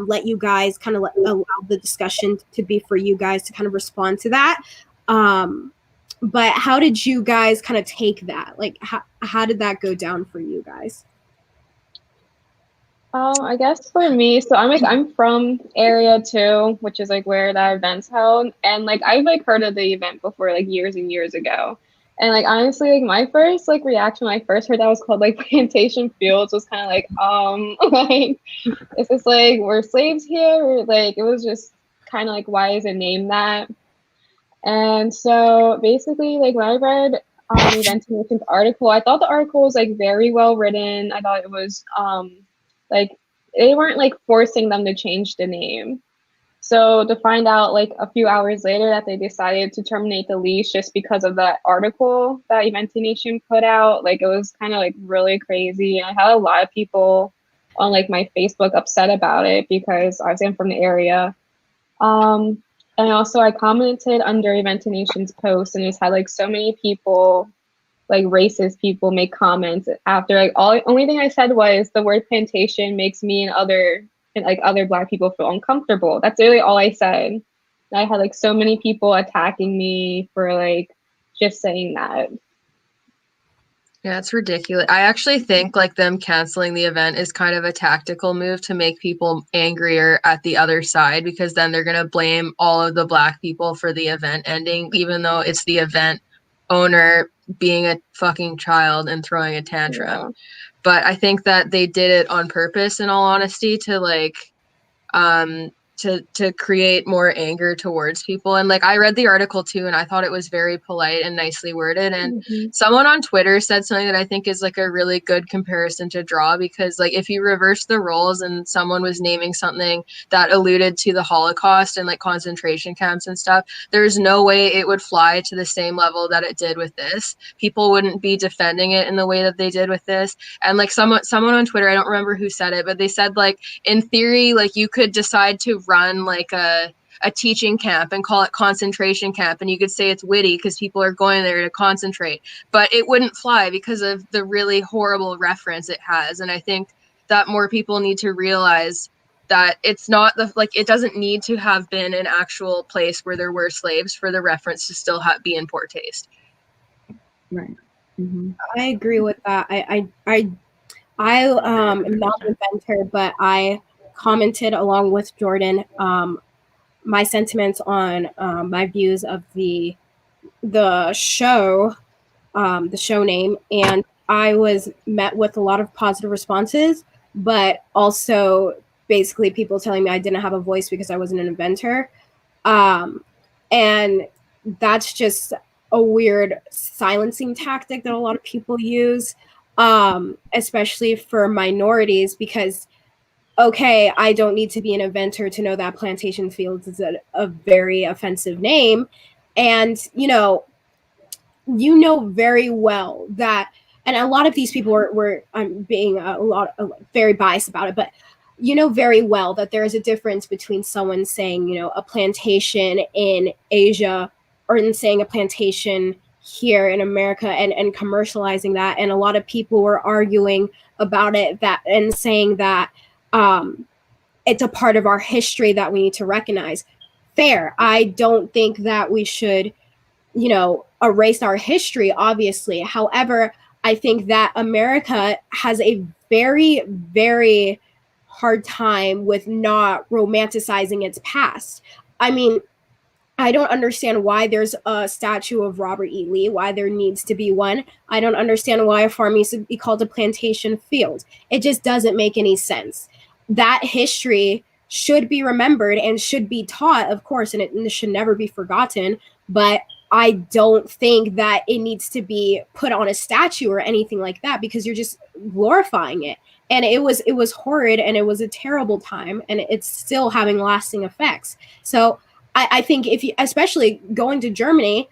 let you guys kind of allow the discussion to be for you guys to kind of respond to that. But how did you guys kind of take that? Like, how did that go down for you guys? I guess for me, so I'm from area 2, which is like where that event's held, and like I've like heard of the event before, like years and years ago. And like honestly, like my first like reaction when I first heard that was called like Plantation Fields was kind of like like, is this like we're slaves here? Or like it was just kind of like, why is it named that? And so basically, like when I read Eventing Nation's article, I thought the article was like very well written. I thought it was like they weren't like forcing them to change the name. So to find out like a few hours later that they decided to terminate the lease just because of that article that Eventing Nation put out, like it was kind of like really crazy. And I had a lot of people on like my Facebook upset about it because I'm from the area. And also I commented under Eventing Nation's post, and it's had like so many people, like racist people, make comments after. Like only thing I said was the word plantation makes me and other Black people feel uncomfortable. That's really all I said. And I had like so many people attacking me for like just saying that. Yeah, it's ridiculous. I actually think like them canceling the event is kind of a tactical move to make people angrier at the other side, because then they're going to blame all of the Black people for the event ending, even though it's the event owner being a fucking child and throwing a tantrum. Yeah. But I think that they did it on purpose, in all honesty, to like to create more anger towards people. And like I read the article too, and I thought it was very polite and nicely worded. And someone on Twitter said something that I think is like a really good comparison to draw, because like if you reverse the roles and someone was naming something that alluded to the Holocaust and like concentration camps and stuff, there's no way it would fly to the same level that it did with this. People wouldn't be defending it in the way that they did with this. And like someone on Twitter, I don't remember who said it, but they said like in theory, like you could decide to run like a teaching camp and call it concentration camp, and you could say it's witty because people are going there to concentrate, but it wouldn't fly because of the really horrible reference it has. And I think that more people need to realize that it's not it doesn't need to have been an actual place where there were slaves for the reference to still be in poor taste. Right. I agree with that. I am not an inventor, but I commented along with Jordan my sentiments on my views of the show name, and I was met with a lot of positive responses, but also basically people telling me I didn't have a voice because I wasn't an inventor, and that's just a weird silencing tactic that a lot of people use, especially for minorities, because okay, I don't need to be an inventor to know that plantation fields is a very offensive name. And, you know very well that, and a lot of these people were I'm being very biased about it, but you know very well that there is a difference between someone saying, a plantation in Asia or in saying a plantation here in America and commercializing that. And a lot of people were arguing about it that and saying that it's a part of our history that we need to recognize. Fair. I don't think that we should erase our history, obviously. However, I think that America has a very, very hard time with not romanticizing its past. I mean, I don't understand why there's a statue of Robert E. Lee, why there needs to be one. I don't understand why a farm needs to be called a plantation field. It just doesn't make any sense. That history should be remembered and should be taught, of course, and it should never be forgotten. But I don't think that it needs to be put on a statue or anything like that, because you're just glorifying it. And it was horrid, and it was a terrible time, and it's still having lasting effects. So I think if you, especially going to Germany,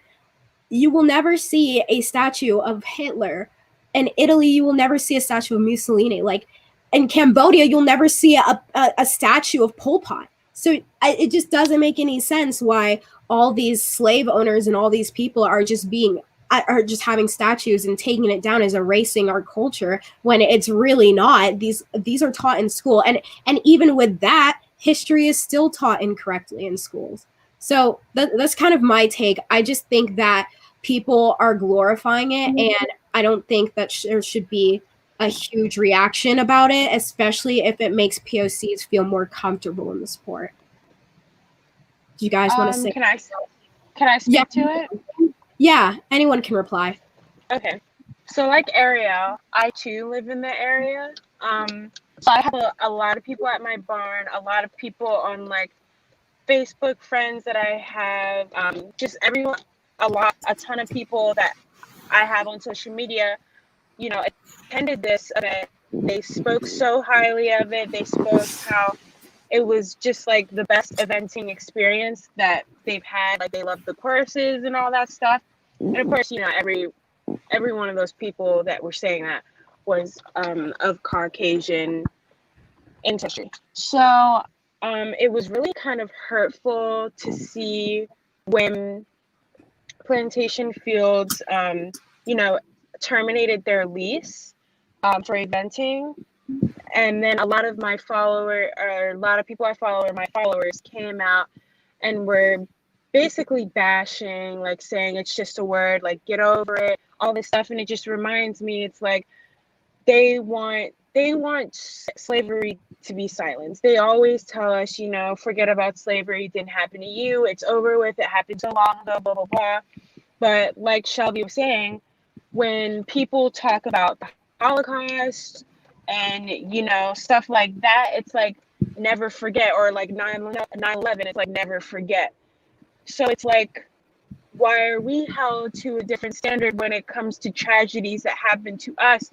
you will never see a statue of Hitler. In Italy, you will never see a statue of Mussolini. Like in Cambodia, you'll never see a statue of Pol Pot. So it just doesn't make any sense why all these slave owners and all these people are just having statues and taking it down as erasing our culture, when it's really not. These are taught in school, and even with that, history is still taught incorrectly in schools. So that's kind of my take. I just think that people are glorifying it, and I don't think that there should be a huge reaction about it, especially if it makes POCs feel more comfortable in the sport. Do you guys want to say? Can I speak to it? Yeah, anyone can reply. Okay. So like Ariel, I too live in the area. So I have a lot of people at my barn, a lot of people on like Facebook friends that I have, just everyone, a ton of people that I have on social media, attended this event. They spoke so highly of it. They spoke how it was just like the best eventing experience that they've had. Like they loved the courses and all that stuff. And of course, every one of those people that were saying that was of Caucasian ancestry. So it was really kind of hurtful to see when plantation fields, terminated their lease for eventing. And then a lot of my people I follow, or my followers, came out and were basically bashing, like saying it's just a word, like get over it, all this stuff. And it just reminds me, it's like they want slavery to be silenced. They always tell us, forget about slavery, it didn't happen to you, it's over with, it happened so long ago, blah, blah, blah. But like Shelby was saying, when people talk about the Holocaust and, stuff like that, it's like never forget, or like 9/11, it's like never forget. So it's like, why are we held to a different standard when it comes to tragedies that happen to us?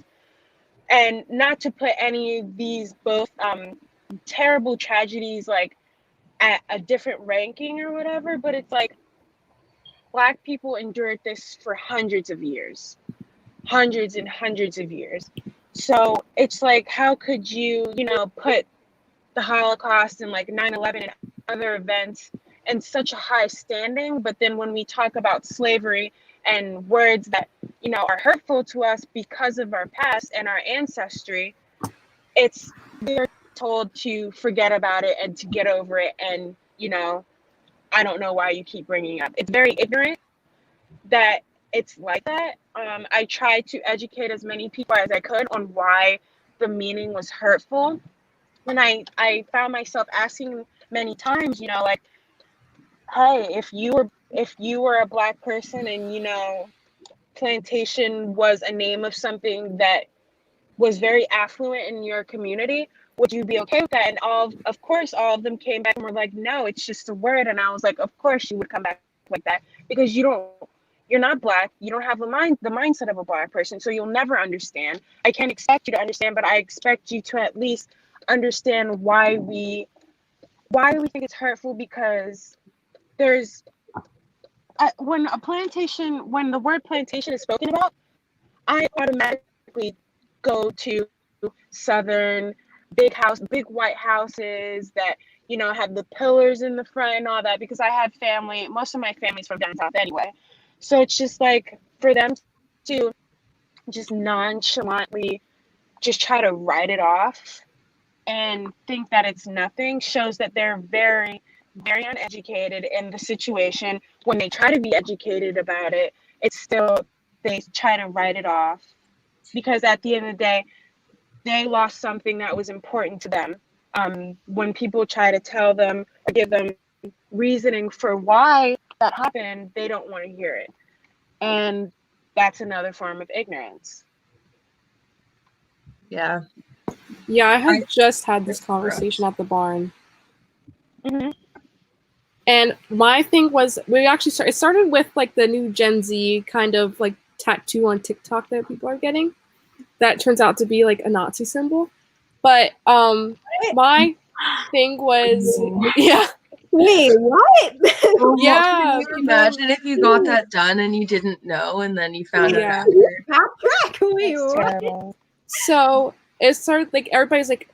And not to put any of these both terrible tragedies like at a different ranking or whatever, but it's like Black people endured this for hundreds and hundreds of years. So it's like, how could you, put the Holocaust and like 9/11 and other events in such a high standing, but then when we talk about slavery and words that, are hurtful to us because of our past and our ancestry, they're told to forget about it and to get over it. And, I don't know why you keep bringing it up. It's very ignorant that it's like that. I tried to educate as many people as I could on why the meaning was hurtful. And I found myself asking many times, like, hey, if you were a Black person and, plantation was a name of something that was very affluent in your community, would you be okay with that? And of course, all of them came back and were like, no, it's just a word. And I was like, of course you would come back like that, because you're you're not Black. You don't have the mindset of a Black person, so you'll never understand. I can't expect you to understand, but I expect you to at least understand why we think it's hurtful, because there's when the word plantation is spoken about, I automatically go to Southern big white houses that, you know, have the pillars in the front and all that, because I had family, most of my family's from down south anyway. So it's just like, for them to just nonchalantly just try to write it off and think that it's nothing shows that they're very, very uneducated in the situation. When they try to be educated about it, it's still, they try to write it off, because at the end of the day, they lost something that was important to them. When people try to tell them or give them reasoning for why that happened, they don't want to hear it. And that's another form of ignorance. Yeah. Yeah, I had just had this conversation at the barn. Mm-hmm. And my thing was, it started with like the new Gen Z kind of like tattoo on TikTok that people are getting. That turns out to be like a Nazi symbol. But my thing was, yeah. Wait, what? Yeah. Can you imagine if you got that done and you didn't know, and then you found out after? Backtrack. Wait, That's what? terrible. So it started like everybody's like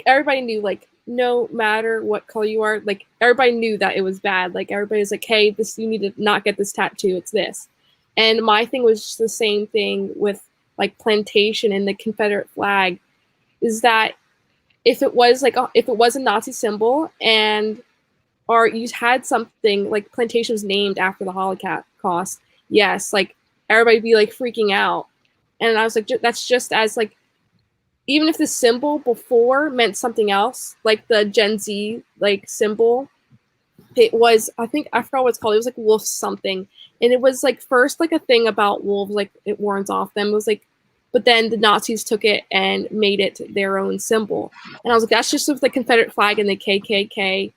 everybody knew, like, no matter what color you are, like everybody knew that it was bad. Like everybody's like, hey, this, you need to not get this tattoo, it's this. And my thing was just the same thing with like plantation and the Confederate flag, is that if it was a Nazi symbol and or you had something like plantation was named after the Holocaust, yes, like everybody be like freaking out. And I was like, that's just as like, even if the symbol before meant something else, like the Gen Z like symbol, it was, I forgot what it's called. It was like wolf something. And it was like first like a thing about wolves, like it warns off them. It was like, but then the Nazis took it and made it their own symbol. And I was like, that's just with the Confederate flag and the KKK.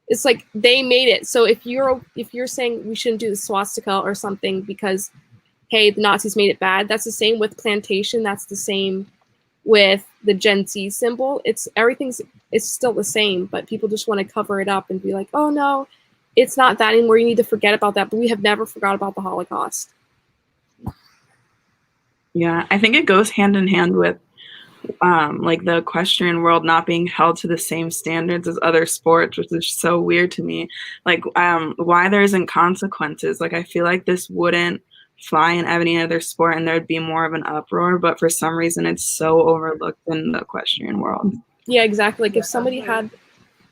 It's like they made it. So if you're saying we shouldn't do the swastika or something because, hey, the Nazis made it bad, that's the same with plantation. That's the same with the Gen Z symbol. It's still the same, but people just want to cover it up and be like, oh no, it's not that anymore. You need to forget about that. But we have never forgot about the Holocaust. Yeah, I think it goes hand in hand with like the equestrian world not being held to the same standards as other sports, which is so weird to me. Like why there isn't consequences. Like I feel like this wouldn't fly in any other sport and there'd be more of an uproar, but for some reason it's so overlooked in the equestrian world. Yeah, exactly. Like if somebody had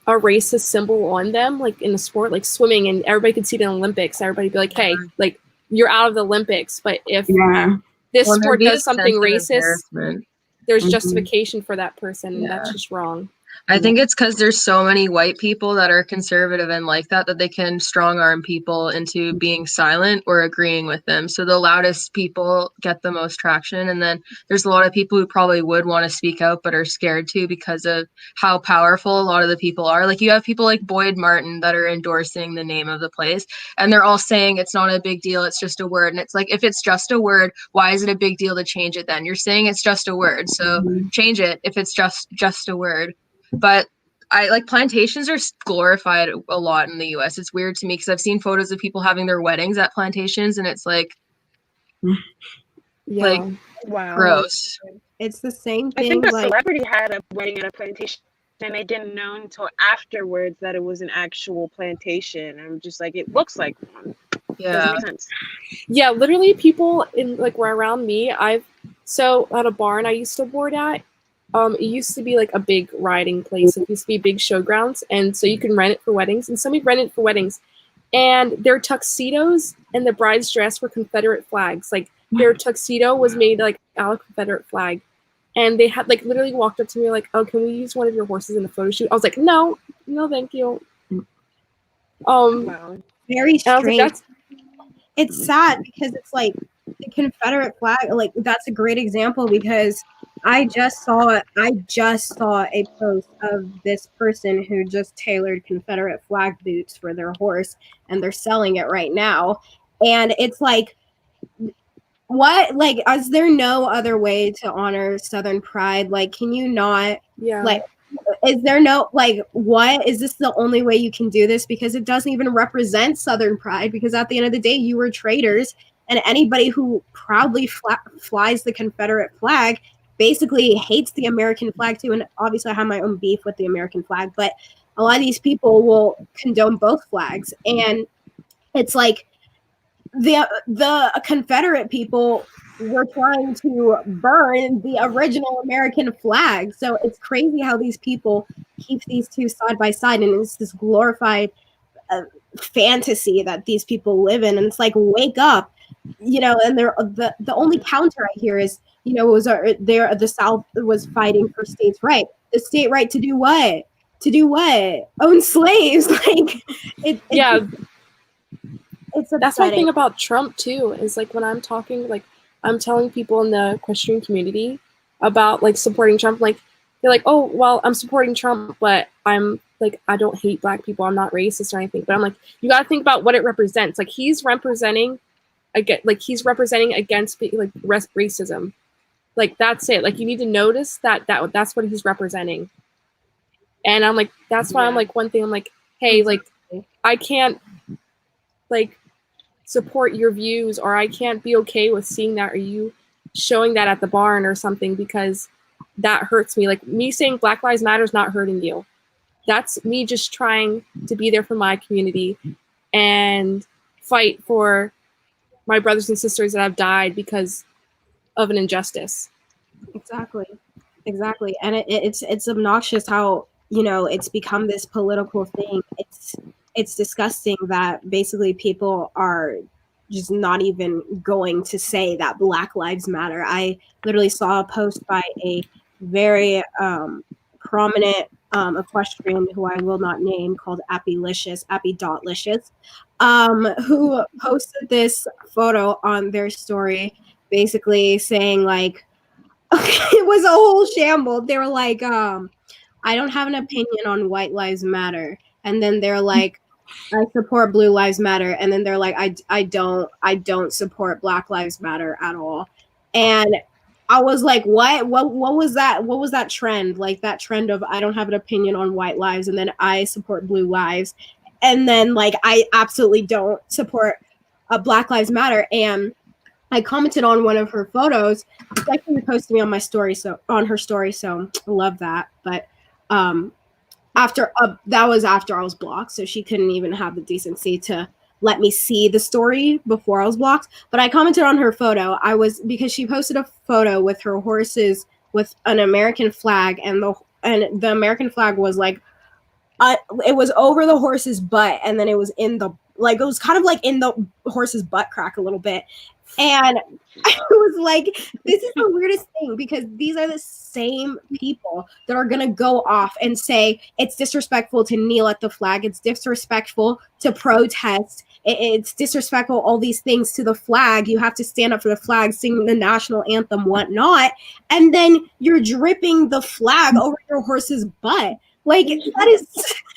a racist symbol on them, like in a sport like swimming, and everybody could see it in the Olympics, everybody'd be like, hey, like you're out of the Olympics. But if this sport does something racist, there's justification for that person, and that's just wrong. I think it's because there's so many white people that are conservative and like that they can strong arm people into being silent or agreeing with them. So the loudest people get the most traction. And then there's a lot of people who probably would want to speak out but are scared to because of how powerful a lot of the people are. Like you have people like Boyd Martin that are endorsing the name of the place, and they're all saying it's not a big deal, it's just a word. And it's like, if it's just a word, why is it a big deal to change it then? You're saying it's just a word, so change it if it's just a word. But I like plantations are glorified a lot in the US. It's weird to me because I've seen photos of people having their weddings at plantations, and it's like, like wow, gross. It's the same thing. I think a like, celebrity had a wedding at a plantation, and they didn't know until afterwards that it was an actual plantation. I'm just like, it looks like one. Yeah. Doesn't make sense. Yeah, literally people in like around me, so at a barn I used to board at, it used to be like a big riding place. It used to be big showgrounds, and so you can rent it for weddings. And somebody rented it for weddings, and their tuxedos and the bride's dress were Confederate flags. Like their tuxedo was made like out of Confederate flag, and they had like literally walked up to me like, "Oh, can we use one of your horses in the photo shoot?" I was like, "No, thank you." Wow. Very strange. Like, it's sad because it's like the Confederate flag. Like that's a great example because I just saw a post of this person who just tailored Confederate flag boots for their horse, and they're selling it right now. And it's like, what, like, is there no other way to honor Southern pride? Like, can you not, like, is there no, like, what, is this the only way you can do this? Because it doesn't even represent Southern pride, because at the end of the day, you were traitors, and anybody who proudly flies the Confederate flag basically hates the American flag too. And obviously I have my own beef with the American flag, but a lot of these people will condone both flags. And it's like, the Confederate people were trying to burn the original American flag. So it's crazy how these people keep these two side by side, and it's this glorified fantasy that these people live in. And it's like, wake up, you know. And they're the only counter I hear is, you know, the South was fighting for states' right. The state right to do what? To do what? Own slaves. Like, yeah. It's upsetting. That's my thing about Trump too, is like when I'm talking, like I'm telling people in the equestrian community about like supporting Trump, like they're like, oh, well, I'm supporting Trump, but I'm like, I don't hate black people, I'm not racist or anything. But I'm like, you got to think about what it represents. Like he's representing against like racism. Like that's it. Like you need to notice that's what he's representing. And I'm like, that's why I'm like, one thing I'm like, hey, like I can't like support your views, or I can't be okay with seeing that, or you showing that at the barn or something, because that hurts me. Like me saying Black Lives Matter is not hurting you. That's me just trying to be there for my community and fight for my brothers and sisters that have died because of an injustice. Exactly. And it's obnoxious how, you know, it's become this political thing. It's disgusting that basically people are just not even going to say that Black Lives Matter. I literally saw a post by a very prominent equestrian who I will not name, called Appy.licious, who posted this photo on their story, basically saying like, it was a whole shamble. They were like, I don't have an opinion on White Lives Matter. And then they're like, I support Blue Lives Matter. And then they're like, I don't support Black Lives Matter at all. And I was like, what was that? What was that trend? Like that trend of I don't have an opinion on white lives, and then I support blue lives. And then like, I absolutely don't support Black Lives Matter. And I commented on one of her photos. She actually posted me on my story, so on her story. So I love that. But that was after I was blocked, so she couldn't even have the decency to let me see the story before I was blocked. But I commented on her photo. Because she posted a photo with her horses with an American flag, and the American flag was like, it was over the horse's butt, and then it was it was kind of like in the horse's butt crack a little bit. And I was like, this is the weirdest thing, because these are the same people that are going to go off and say it's disrespectful to kneel at the flag. It's disrespectful to protest. It's disrespectful, all these things to the flag. You have to stand up for the flag, sing the national anthem, whatnot. And then you're dripping the flag over your horse's butt. Like, that is,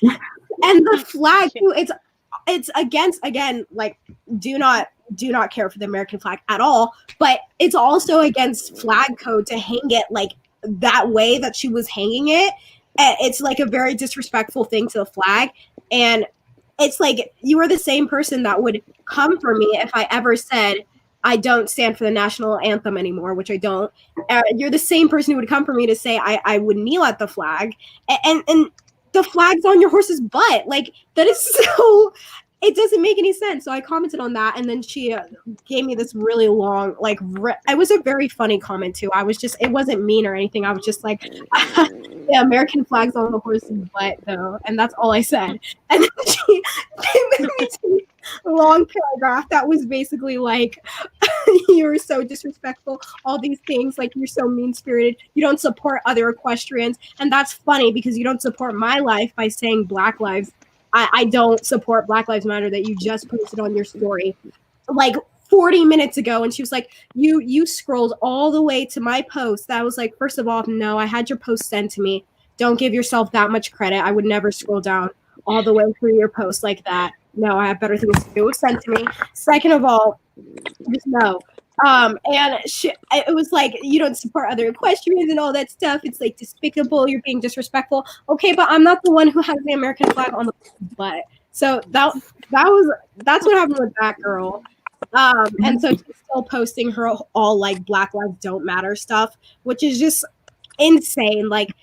and the flag too, it's against, again, like, do not care for the American flag at all, but it's also against flag code to hang it like that way that she was hanging it. It's like a very disrespectful thing to the flag. And it's like, you are the same person that would come for me if I ever said I don't stand for the national anthem anymore, which I don't. You're the same person who would come for me to say I would kneel at the flag, and the flag's on your horse's butt. Like, that is so, it doesn't make any sense. So I commented on that, and then she gave me this really long, like, it was a very funny comment too. It wasn't mean or anything. I was just like, yeah, American flag's on the horse's butt though, and that's all I said. And then she gave me a long paragraph that was basically like, you're so disrespectful, all these things, like, you're so mean-spirited, you don't support other equestrians. And that's funny, because you don't support my life by saying Black Lives. I don't support Black Lives Matter that you just posted on your story like 40 minutes ago. And she was like, you scrolled all the way to my post. That was like, first of all, no, I had your post sent to me. Don't give yourself that much credit. I would never scroll down all the way through your post like that. no, I have better things to do. It was sent to me. Second of all, just no. And it was like, you don't support other equestrians and all that stuff. It's like despicable. You're being disrespectful. Okay, but I'm not the one who has the American flag on the butt. So that's what happened with that girl. And so she's still posting her all like Black Lives Don't Matter stuff, which is just insane. Like,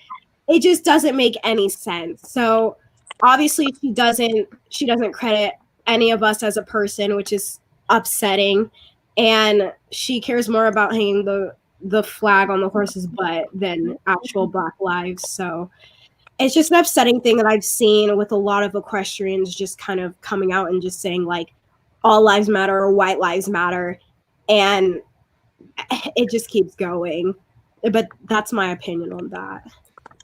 it just doesn't make any sense. So obviously she doesn't credit any of us as a person, which is upsetting. And she cares more about hanging the flag on the horse's butt than actual Black lives. So it's just an upsetting thing that I've seen with a lot of equestrians just kind of coming out and just saying like all lives matter or white lives matter. And it just keeps going. But that's my opinion on that.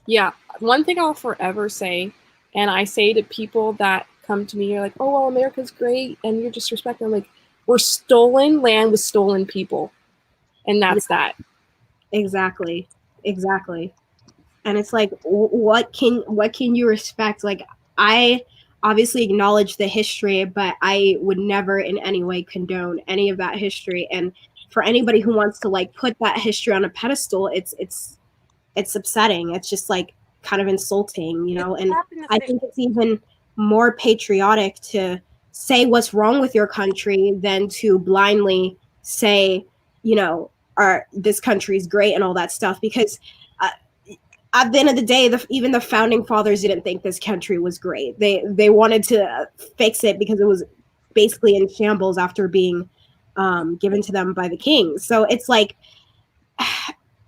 Yeah, one thing I'll forever say, and I say to people that come to me, you're like, oh, well, America's great, and you're disrespecting. I'm like, we're stolen land with stolen people, and that's that. Exactly. And it's like, what can you respect? Like, I obviously acknowledge the history, but I would never in any way condone any of that history. And for anybody who wants to like put that history on a pedestal, it's upsetting. It's just like kind of insulting, you know. And I think it's even more patriotic to say what's wrong with your country than to blindly say, you know, this country is great and all that stuff. Because at the end of the day, even the founding fathers didn't think this country was great. They wanted to fix it because it was basically in shambles after being given to them by the king. So it's like,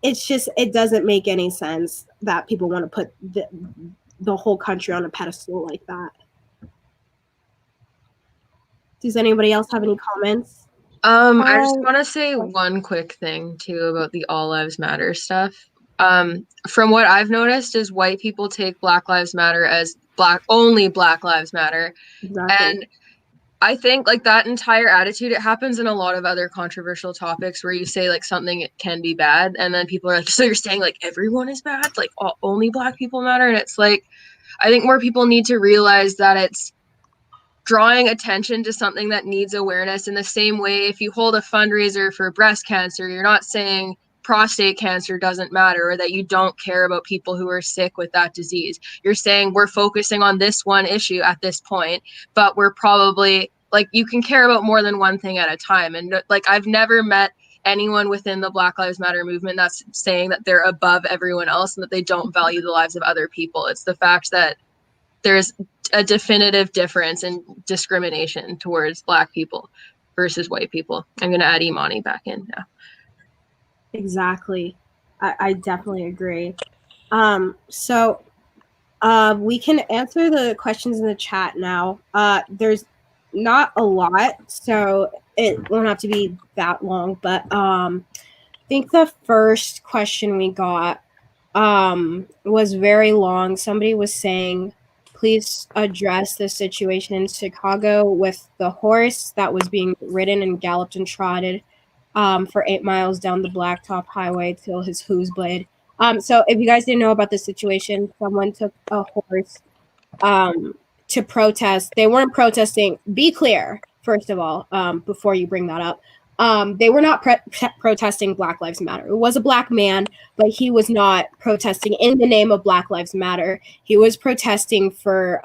it's just, it doesn't make any sense that people want to put the whole country on a pedestal like that. Does anybody else have any comments? I just want to say one quick thing too about the All Lives Matter stuff. From what I've noticed is white people take Black Lives Matter as only Black Lives Matter. Exactly. And I think like that entire attitude, it happens in a lot of other controversial topics where you say like something can be bad and then people are like, so you're saying like everyone is bad? Like only Black people matter? And it's like, I think more people need to realize that it's drawing attention to something that needs awareness. In the same way, if you hold a fundraiser for breast cancer, you're not saying prostate cancer doesn't matter or that you don't care about people who are sick with that disease. You're saying we're focusing on this one issue at this point, but we're probably like, you can care about more than one thing at a time. And like, I've never met anyone within the Black Lives Matter movement that's saying that they're above everyone else and that they don't value the lives of other people. It's the fact that there's a definitive difference in discrimination towards Black people versus white people. I'm going to add Imani back in now. Exactly. I definitely agree. So we can answer the questions in the chat now. There's not a lot, so it won't have to be that long, but I think the first question we got was very long. Somebody was saying, please address the situation in Chicago with the horse that was being ridden and galloped and trotted for 8 miles down the blacktop highway till his hooves bled. So if you guys didn't know about the situation, someone took a horse to protest. They weren't protesting. Be clear, first of all, before you bring that up. They were not protesting Black Lives Matter. It was a Black man, but he was not protesting in the name of Black Lives Matter. He was protesting for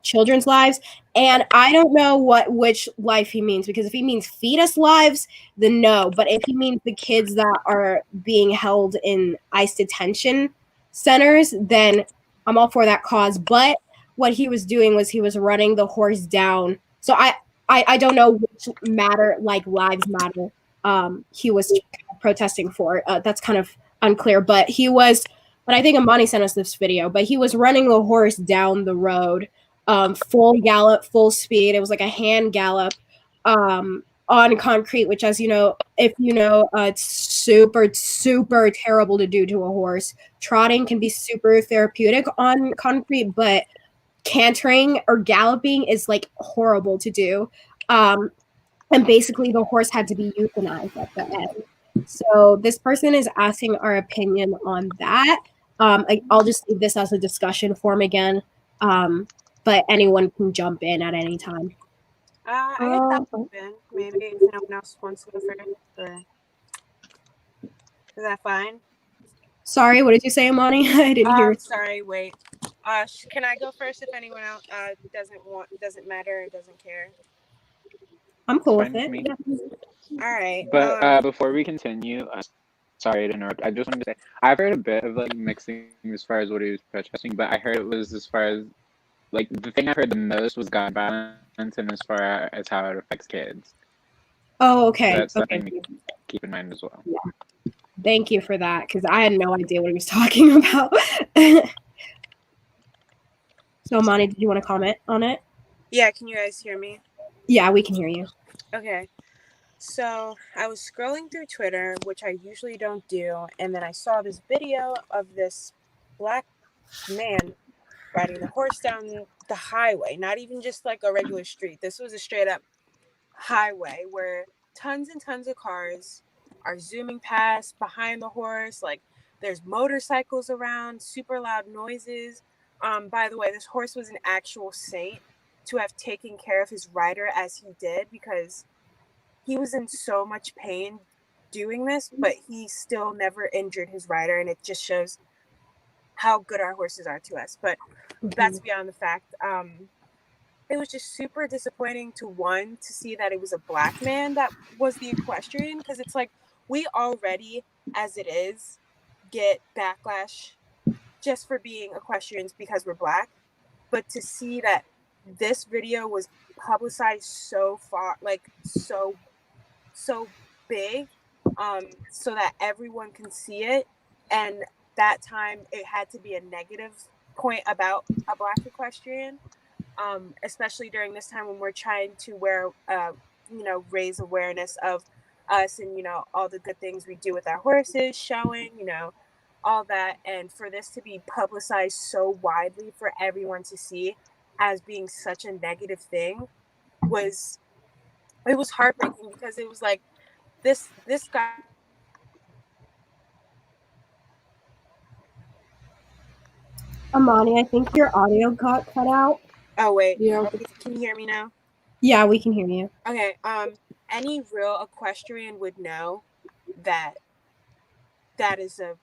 children's lives. And I don't know which life he means, because if he means fetus lives, then no. But if he means the kids that are being held in ICE detention centers, then I'm all for that cause. But what he was doing was he was running the horse down. So I don't know which matter, like lives matter, he was protesting for. That's kind of unclear, but I think Imani sent us this video, but he was running the horse down the road, full gallop, full speed. It was like a hand gallop on concrete, which, as you know, if you know, it's super, super terrible to do to a horse. Trotting can be super therapeutic on concrete, but cantering or galloping is like horrible to do. And basically the horse had to be euthanized at the end. So this person is asking our opinion on that. I'll just leave this as a discussion form again, but anyone can jump in at any time. I guess that would open. Maybe if no one else wants to go first, or is that fine? Sorry, what did you say, Amani? I didn't hear. Sorry, wait. Can I go first if anyone else doesn't matter, or doesn't care? I'm cool with Fine with it. me. Yeah. All right. But before we continue, sorry to interrupt. I just wanted to say I've heard a bit of like mixing as far as what he was protesting, but I heard it was as far as like the thing I heard the most was gun violence, and as far as how it affects kids. Oh, So okay. that's Okay. something to keep in mind as well. Thank you for that, because I had no idea what he was talking about. So, Amani, did you want to comment on it? Yeah. Can you guys hear me? Yeah, we can hear you. Okay. So I was scrolling through Twitter, which I usually don't do, and then I saw this video of this black man riding the horse down the highway, not even just like a regular street. This was a straight up highway where tons and tons of cars are zooming past behind the horse. Like there's motorcycles around, super loud noises. By the way, this horse was an actual saint to have taken care of his rider as he did, because he was in so much pain doing this, but he still never injured his rider, and it just shows how good our horses are to us. But that's beyond the fact. It was just super disappointing to see that it was a black man that was the equestrian, because it's like we already, as it is, get backlash just for being equestrians because we're black. But to see that this video was publicized so far, like so big, so that everyone can see it, and that time it had to be a negative point about a black equestrian, especially during this time when we're trying to raise awareness of us, and all the good things we do with our horses, showing all that, and for this to be publicized so widely for everyone to see as being such a negative thing was heartbreaking, because it was like this guy. Amani, I think your audio got cut out. Oh wait, Yeah. can you hear me now? Yeah, we can hear you. Okay. Any real equestrian would know that that is a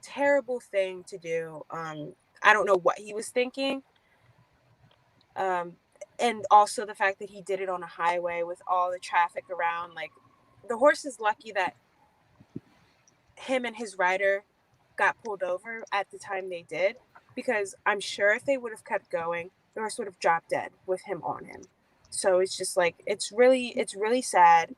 terrible thing to do. I don't know what he was thinking. And also the fact that he did it on a highway with all the traffic around. Like, the horse is lucky that him and his rider got pulled over at the time they did, because I'm sure if they would have kept going, the horse would have dropped dead with him on him. So it's just like, it's really sad.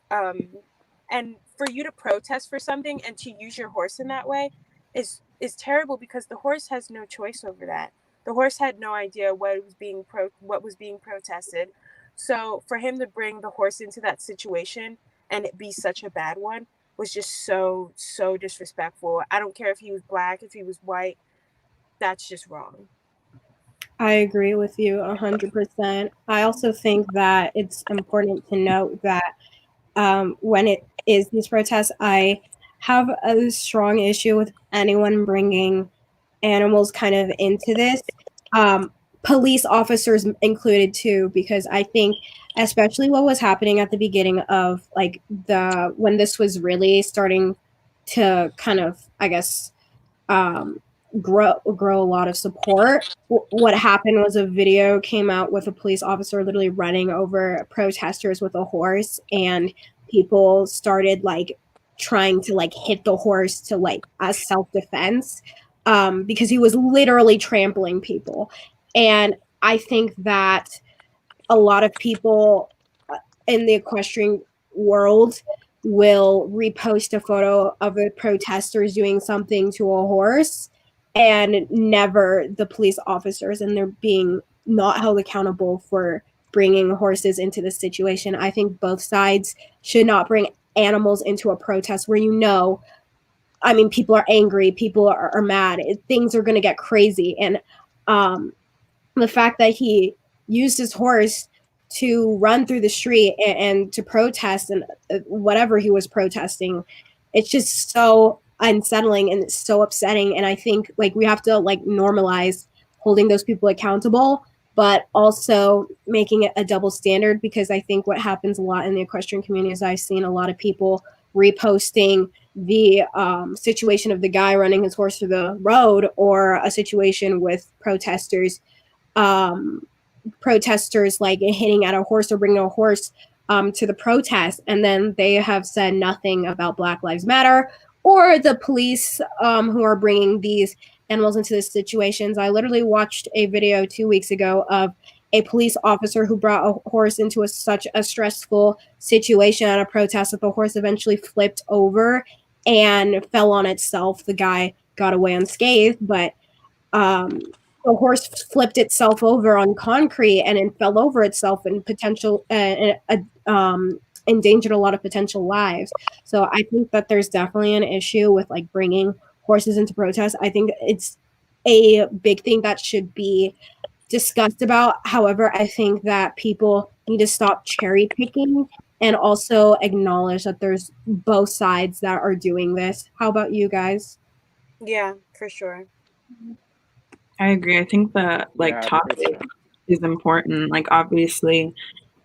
And for you to protest for something and to use your horse in that way is terrible, because the horse has no choice over that. The horse had no idea what was being protested. So for him to bring the horse into that situation and it be such a bad one was just so disrespectful. I don't care if he was black, if he was white, that's just wrong. I agree with you 100%. I also think that it's important to note that when it is these protests, I have a strong issue with anyone bringing animals kind of into this. Police officers included too, because I think especially what was happening at the beginning of like when this was really starting to kind of, I guess, grow a lot of support. What happened was a video came out with a police officer literally running over protesters with a horse, and people started like trying to like hit the horse to like as self-defense, because he was literally trampling people. And I think that a lot of people in the equestrian world will repost a photo of the protesters doing something to a horse and never the police officers, and they're being not held accountable for bringing horses into this situation. I think both sides should not bring animals into a protest where I mean, people are angry, people are mad, things are going to get crazy. And the fact that he used his horse to run through the street and to protest and whatever he was protesting, it's just so unsettling and it's so upsetting. And I think like we have to like normalize holding those people accountable but also making it a double standard, because I think what happens a lot in the equestrian community is I've seen a lot of people reposting the situation of the guy running his horse through the road, or a situation with protesters like hitting at a horse or bringing a horse to the protest, and then they have said nothing about Black Lives Matter or the police who are bringing these animals into these situations. I literally watched a video 2 weeks ago of a police officer who brought a horse into such a stressful situation at a protest that the horse eventually flipped over and fell on itself. The guy got away unscathed, but the horse flipped itself over on concrete and it fell over itself and endangered a lot of potential lives. So I think that there's definitely an issue with like bringing horses into protests. I think it's a big thing that should be discussed about. However, I think that people need to stop cherry picking and also acknowledge that there's both sides that are doing this. How about you guys? Yeah, for sure. I agree. I think the Yeah, for topic sure. is important. Like, obviously,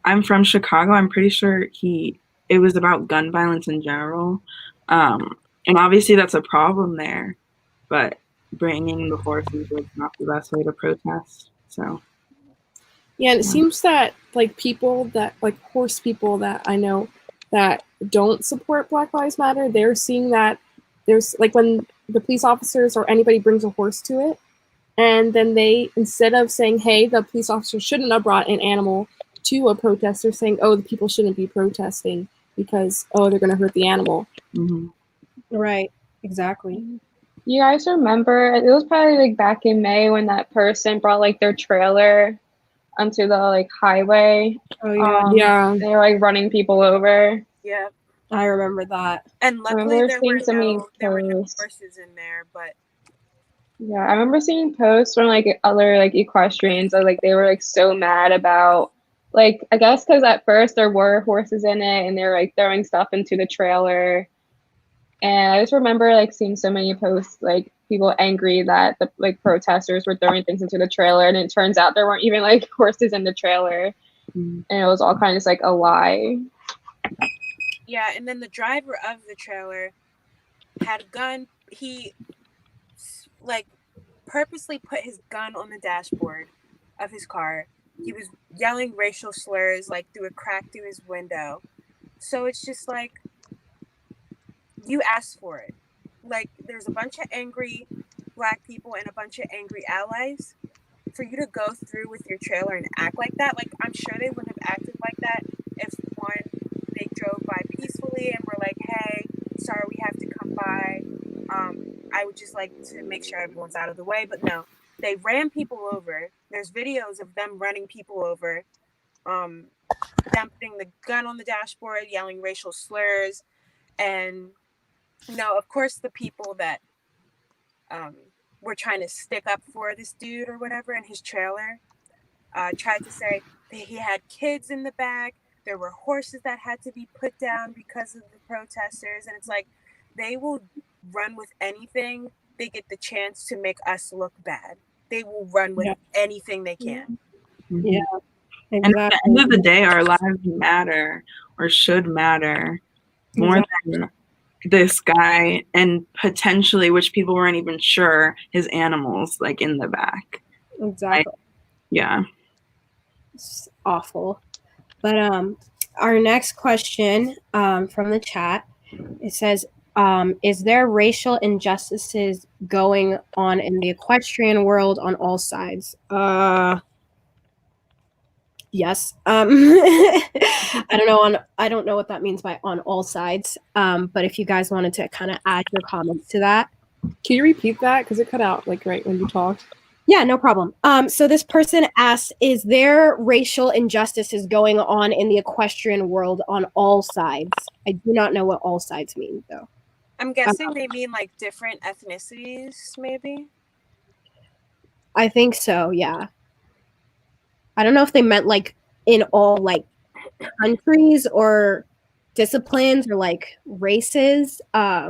I'm from Chicago. I'm pretty sure it was about gun violence in general, and obviously that's a problem there. But bringing the horses was not the best way to protest. So Yeah, and it seems that like people that like horse people that I know that don't support Black Lives Matter, they're seeing that there's like when the police officers or anybody brings a horse to it, and then they, instead of saying, hey, the police officer shouldn't have brought an animal to a protest, they're saying, oh, the people shouldn't be protesting because, oh, they're going to hurt the animal. mm-hmm. Right, exactly. You guys remember, it was probably like back in May when that person brought like their trailer onto the like highway. Oh yeah, Yeah. They were like running people over. Yeah. I remember that. And I luckily remember seeing so many there were no posts. horses in there, but Yeah, I remember seeing posts from like other like equestrians that like they were like so mad about, like, I guess because at first there were horses in it and they were like throwing stuff into the trailer. And I just remember like seeing so many posts, like people angry that the like protesters were throwing things into the trailer, and it turns out there weren't even like horses in the trailer, and it was all kind of just like a lie. yeah, and then the driver of the trailer had a gun. He like purposely put his gun on the dashboard of his car. He was yelling racial slurs like through a crack through his window. So it's just like, you asked for it. Like, there's a bunch of angry Black people and a bunch of angry allies. For you to go through with your trailer and act like that, like, I'm sure they wouldn't have acted like that if, one, they drove by peacefully and were like, hey, sorry, we have to come by. I would just like to make sure everyone's out of the way. But no, they ran people over. There's videos of them running people over, them putting the gun on the dashboard, yelling racial slurs. And no, of course, the people that were trying to stick up for this dude or whatever in his trailer tried to say that he had kids in the back. There were horses that had to be put down because of the protesters. And it's like, they will run with anything. They get the chance to make us look bad. They will run with anything they can. Yeah, Mm-hmm. exactly. And at the end of the day, our lives matter, or should matter, more than this guy and potentially, which people weren't even sure, his animals like in the back. Exactly. Yeah. It's awful. But our next question from the chat, it says, is there racial injustices going on in the equestrian world on all sides? Yes. I don't know what that means by on all sides. But if you guys wanted to kind of add your comments to that. Can you repeat that? Because it cut out like right when you talked. Yeah, no problem. So this person asked, is there racial injustices going on in the equestrian world on all sides? I do not know what all sides mean, though. I'm guessing they mean like different ethnicities, maybe? I think so, yeah. I don't know if they meant like in all like countries or disciplines or like races. I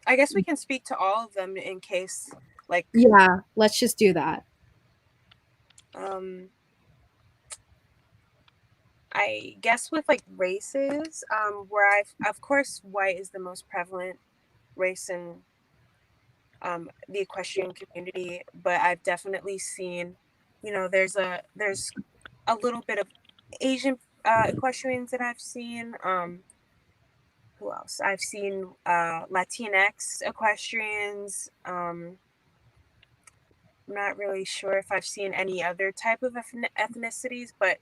guess we can speak to all of them in case, like... Yeah, let's just do that. I guess with like races, where of course white is the most prevalent race in the equestrian community, but I've definitely seen, there's a little bit of Asian equestrians that I've seen. Who else? I've seen Latinx equestrians. I'm not really sure if I've seen any other type of ethnicities, but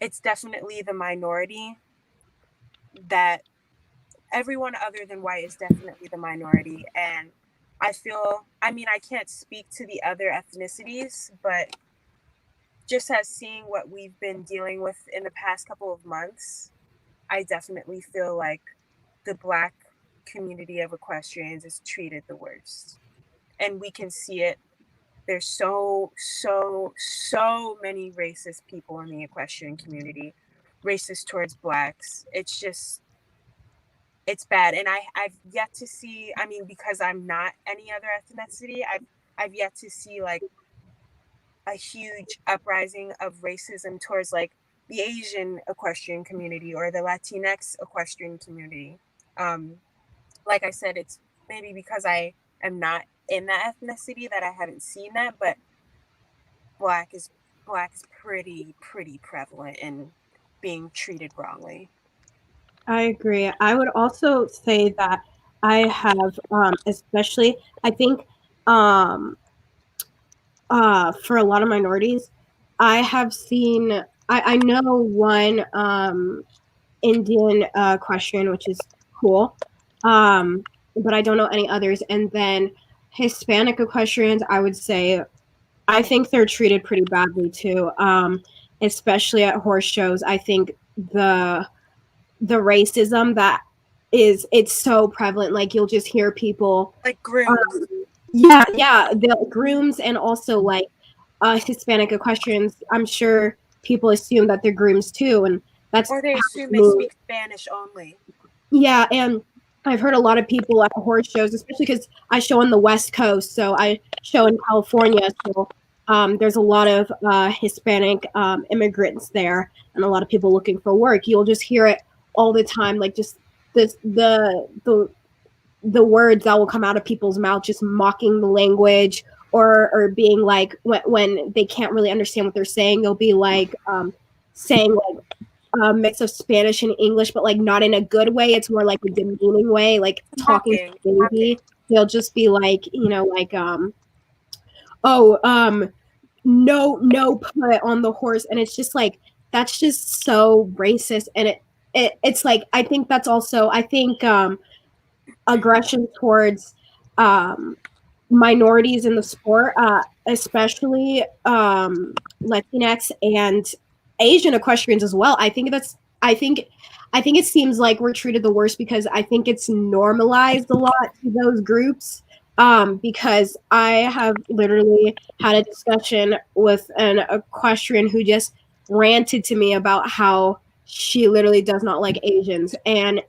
it's definitely the minority. That everyone other than white is definitely the minority. And I can't speak to the other ethnicities, but just as seeing what we've been dealing with in the past couple of months, I definitely feel like the Black community of equestrians is treated the worst. And we can see it. There's so many racist people in the equestrian community, racist towards Blacks. It's bad. And I've yet to see, because I'm not any other ethnicity, I've yet to see like a huge uprising of racism towards like the Asian equestrian community or the Latinx equestrian community. Like I said, it's maybe because I am not in that ethnicity that I haven't seen that, but black is pretty prevalent in being treated wrongly. I agree. I would also say that I have, especially, I think, for a lot of minorities, I have seen, I know one Indian equestrian, which is cool, but I don't know any others. And then Hispanic equestrians, I would say, I think they're treated pretty badly too, especially at horse shows. I think the racism that it's so prevalent. Like you'll just hear people like grooms. Yeah, the grooms and also like Hispanic equestrians. I'm sure people assume that they're grooms too, and that's or they assume they speak Spanish only. Yeah, and I've heard a lot of people at horse shows, especially because I show on the West Coast, so I show in California. So there's a lot of Hispanic immigrants there, and a lot of people looking for work. You'll just hear it all the time, like just this the words that will come out of people's mouth, just mocking the language, or being like when they can't really understand what they're saying, they'll be like saying like a mix of Spanish and English, but like not in a good way. It's more like a demeaning way, like talking to the baby. They'll just be like, like no put on the horse, and it's just like that's just so racist. And it's like I think that's also aggression towards minorities in the sport, especially Latinx and Asian equestrians as well. I think it seems like we're treated the worst because I think it's normalized a lot to those groups. Because I have literally had a discussion with an equestrian who just ranted to me about how she literally does not like Asians, and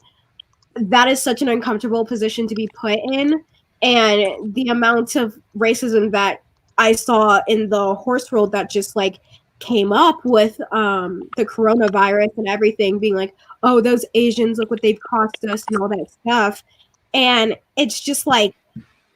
that is such an uncomfortable position to be put in. And the amount of racism that I saw in the horse world that just like came up with the coronavirus and everything, being like, oh, those Asians, look what they've cost us and all that stuff. And it's just like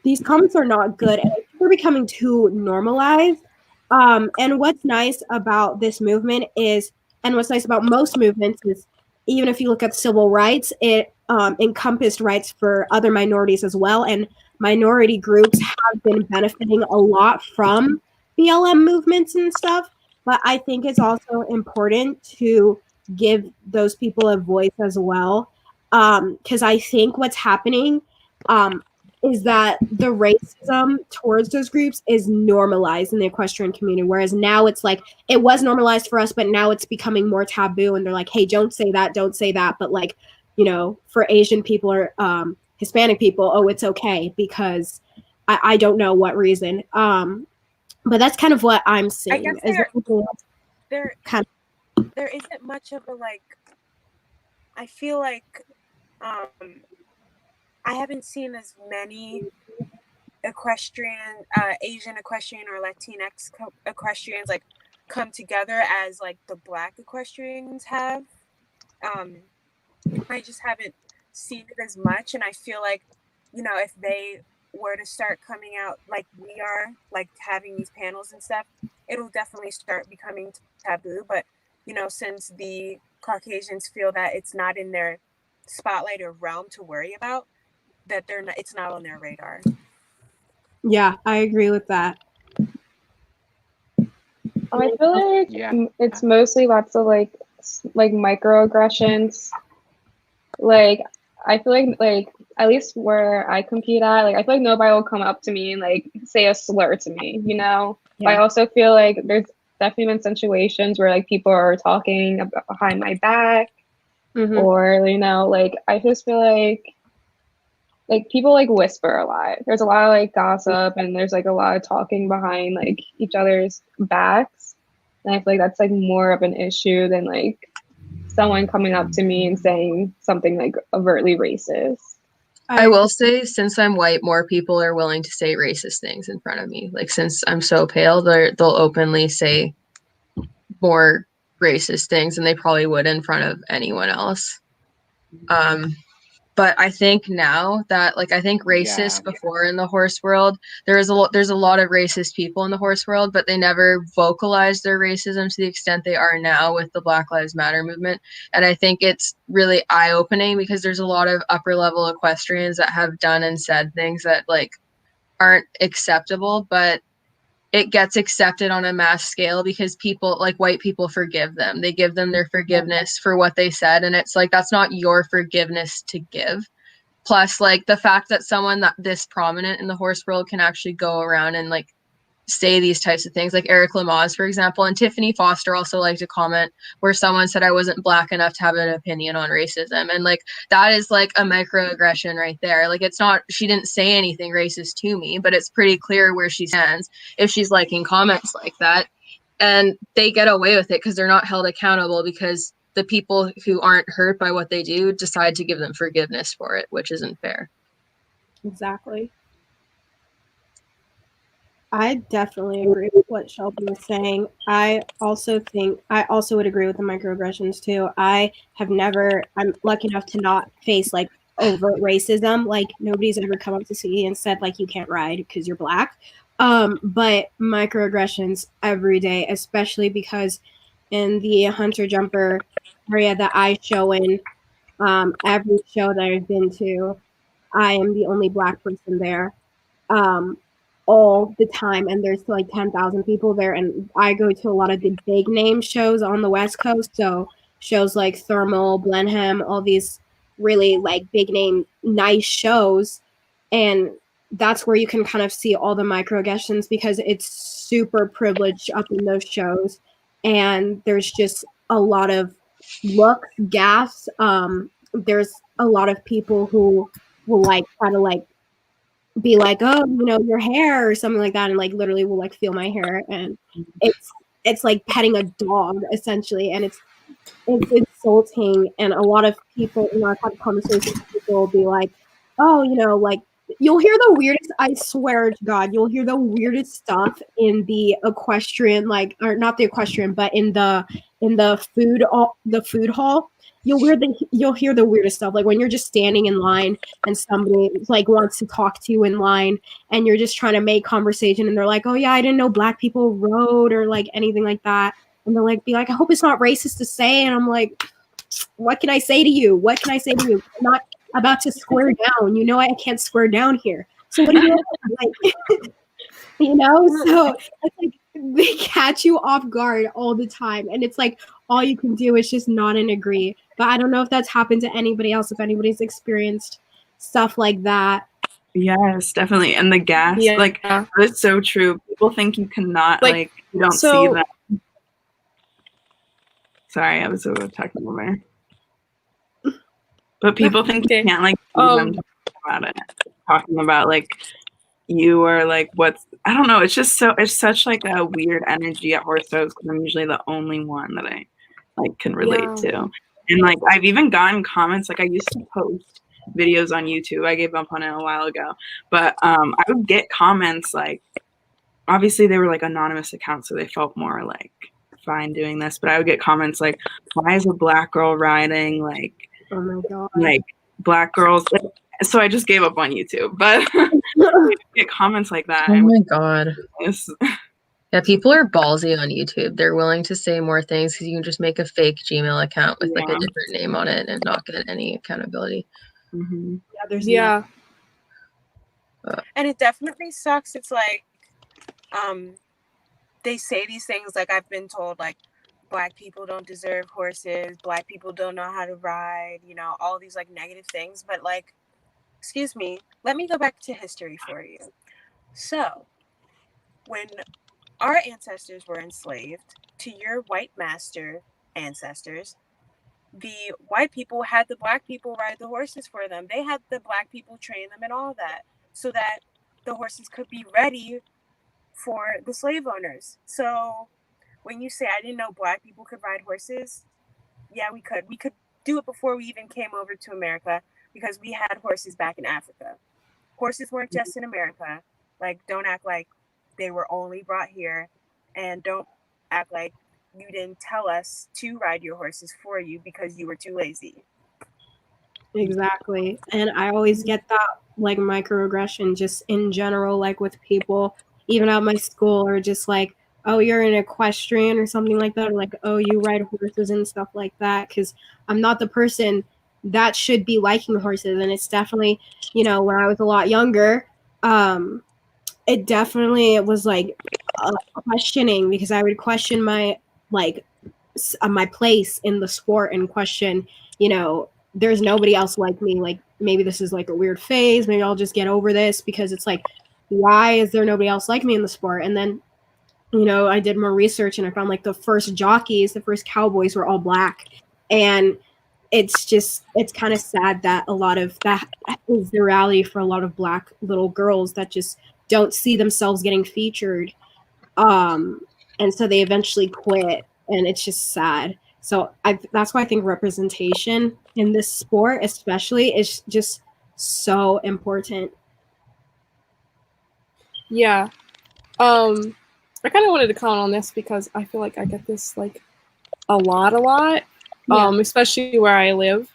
these comments are not good, and we're becoming too normalized. And what's nice about this movement is, and what's nice about most movements is, even if you look at civil rights, it encompassed rights for other minorities as well. And minority groups have been benefiting a lot from BLM movements and stuff. But I think it's also important to give those people a voice as well. Because I think what's happening is that the racism towards those groups is normalized in the equestrian community. Whereas now it's like, it was normalized for us, but now it's becoming more taboo. And they're like, hey, don't say that, don't say that. But like, for Asian people or Hispanic people, oh, it's okay because I don't know what reason. But that's kind of what I'm seeing. I guess there isn't much of a like, I feel like I haven't seen as many equestrian, Asian equestrian or Latinx equestrians like come together as like the Black equestrians have. I just haven't seen it as much, and I feel like, you know, if they were to start coming out like we are, like having these panels and stuff, it'll definitely start becoming taboo. But you know, since the Caucasians feel that it's not in their spotlight or realm to worry about, that they're not, it's not on their radar. Yeah, I agree with that. I feel like Yeah. it's mostly lots of like microaggressions. Like I feel like at least where I compete at, like I feel like nobody will come up to me and like say a slur to me, you know. Yeah. But I also feel like there's definitely been situations where like people are talking behind my back, or you know, like I just feel like people like whisper a lot. There's a lot of like gossip, and there's like a lot of talking behind like each other's backs, and I feel like that's like more of an issue than like someone coming up to me and saying something like overtly racist. I will say, since I'm white, more people are willing to say racist things in front of me. Like, since I'm so pale, they'll openly say more racist things than they probably would in front of anyone else. But I think now that, like, I think racist before in the horse world, there's a lot of racist people in the horse world, but they never vocalized their racism to the extent they are now with the Black Lives Matter movement. And I think it's really eye-opening because there's a lot of upper level equestrians that have done and said things that like aren't acceptable, but it gets accepted on a mass scale because people, like white people, forgive them. They give them their forgiveness for what they said. And it's like, that's not your forgiveness to give. Plus, like, the fact that someone that this prominent in the horse world can actually go around and like say these types of things, like Eric Lamaze, for example, and Tiffany Foster also liked a comment where someone said I wasn't Black enough to have an opinion on racism. And like, that is like a microaggression right there. Like, it's not, she didn't say anything racist to me, but it's pretty clear where she stands if she's liking comments like that. And they get away with it because they're not held accountable, because the people who aren't hurt by what they do decide to give them forgiveness for it, which isn't fair. Exactly. I definitely agree with what Shelby was saying. I also would agree with the microaggressions too. I'm lucky enough to not face like overt racism. Like, nobody's ever come up to me and said like, you can't ride because you're Black. But microaggressions every day, especially because in the hunter jumper area that I show in, every show that I've been to, I am the only Black person there. All the time, and there's like 10,000 people there, and I go to a lot of the big name shows on the West Coast, so shows like Thermal, Blenheim, all these really like big name nice shows, and that's where you can kind of see all the microaggressions because it's super privileged up in those shows, and there's just a lot of looks, gaffes. There's a lot of people who will like try to like be like, oh, you know, your hair or something like that, and like literally will like feel my hair, and it's like petting a dog essentially, and it's insulting. And a lot of people, you know, I've had conversations with people will be like, oh, you know, like you'll hear the weirdest, I swear to God, you'll hear the weirdest stuff in the equestrian, like, or not the equestrian, but in the food hall. You'll hear the weirdest stuff, like when you're just standing in line and somebody like wants to talk to you in line, and you're just trying to make conversation, and they're like, oh yeah, I didn't know Black people rode, or like anything like that, and they're like, be like, I hope it's not racist to say, and I'm like, what can I say to you? What can I say to you? I'm not about to square down. You know, I can't square down here. So what do you like? You know, so it's like they catch you off guard all the time, and it's like all you can do is just nod and agree. But I don't know if that's happened to anybody else, if anybody's experienced stuff like that. Yes, definitely. And the gas, like, that's so true. People think you cannot, like you don't see that. Sorry, I was a technical there. But people think you can't, like, see them talking about, like, you are, like, I don't know, it's such, like, a weird energy at horse shows, because I'm usually the only one that I, like, can relate to. And, like, I've even gotten comments, like, I used to post videos on YouTube. I gave up on it a while ago, but I would get comments like, obviously they were like anonymous accounts, so they felt more like fine doing this, but I would get comments like, why is a black girl riding, like, Oh my god. like black girls? So I just gave up on YouTube, but get comments like that. Oh my god. It's, Yeah, people are ballsy on YouTube. They're willing to say more things because you can just make a fake Gmail account with like a Yeah. different name on it and not get any accountability. mhm. Yeah, there's Yeah. And it definitely sucks. It's like, they say these things, like I've been told, like, Black people don't deserve horses, Black people don't know how to ride, you know, all these like negative things. But like, excuse me, let me go back to history for you. So, when our ancestors were enslaved to your white master ancestors, the white people had the Black people ride the horses for them. They had the Black people train them and all that, so that the horses could be ready for the slave owners. So when you say I didn't know Black people could ride horses, yeah, we could. We could do it before we even came over to America, because we had horses back in Africa. Horses weren't just in America. Like, don't act like they were only brought here, and don't act like you didn't tell us to ride your horses for you because you were too lazy. Exactly. And I always get that like microaggression just in general, like with people, even at my school, or just like, oh, you're an equestrian or something like that, or like, oh, you ride horses and stuff like that. Because I'm not the person that should be liking horses. And it's definitely, you know, when I was a lot younger, it definitely was like questioning, because I would question my like my place in the sport and question, you know, there's nobody else like me. Like, maybe this is like a weird phase. Maybe I'll just get over this, because it's like, why is there nobody else like me in the sport? And then, you know, I did more research and I found like the first jockeys, the first cowboys were all Black. And it's just, it's kind of sad that a lot of that is the reality for a lot of Black little girls that just don't see themselves getting featured. And so they eventually quit, and it's just sad. So that's why I think representation in this sport especially is just so important. Yeah. I kind of wanted to comment on this because I feel like I get this like a lot, especially where I live.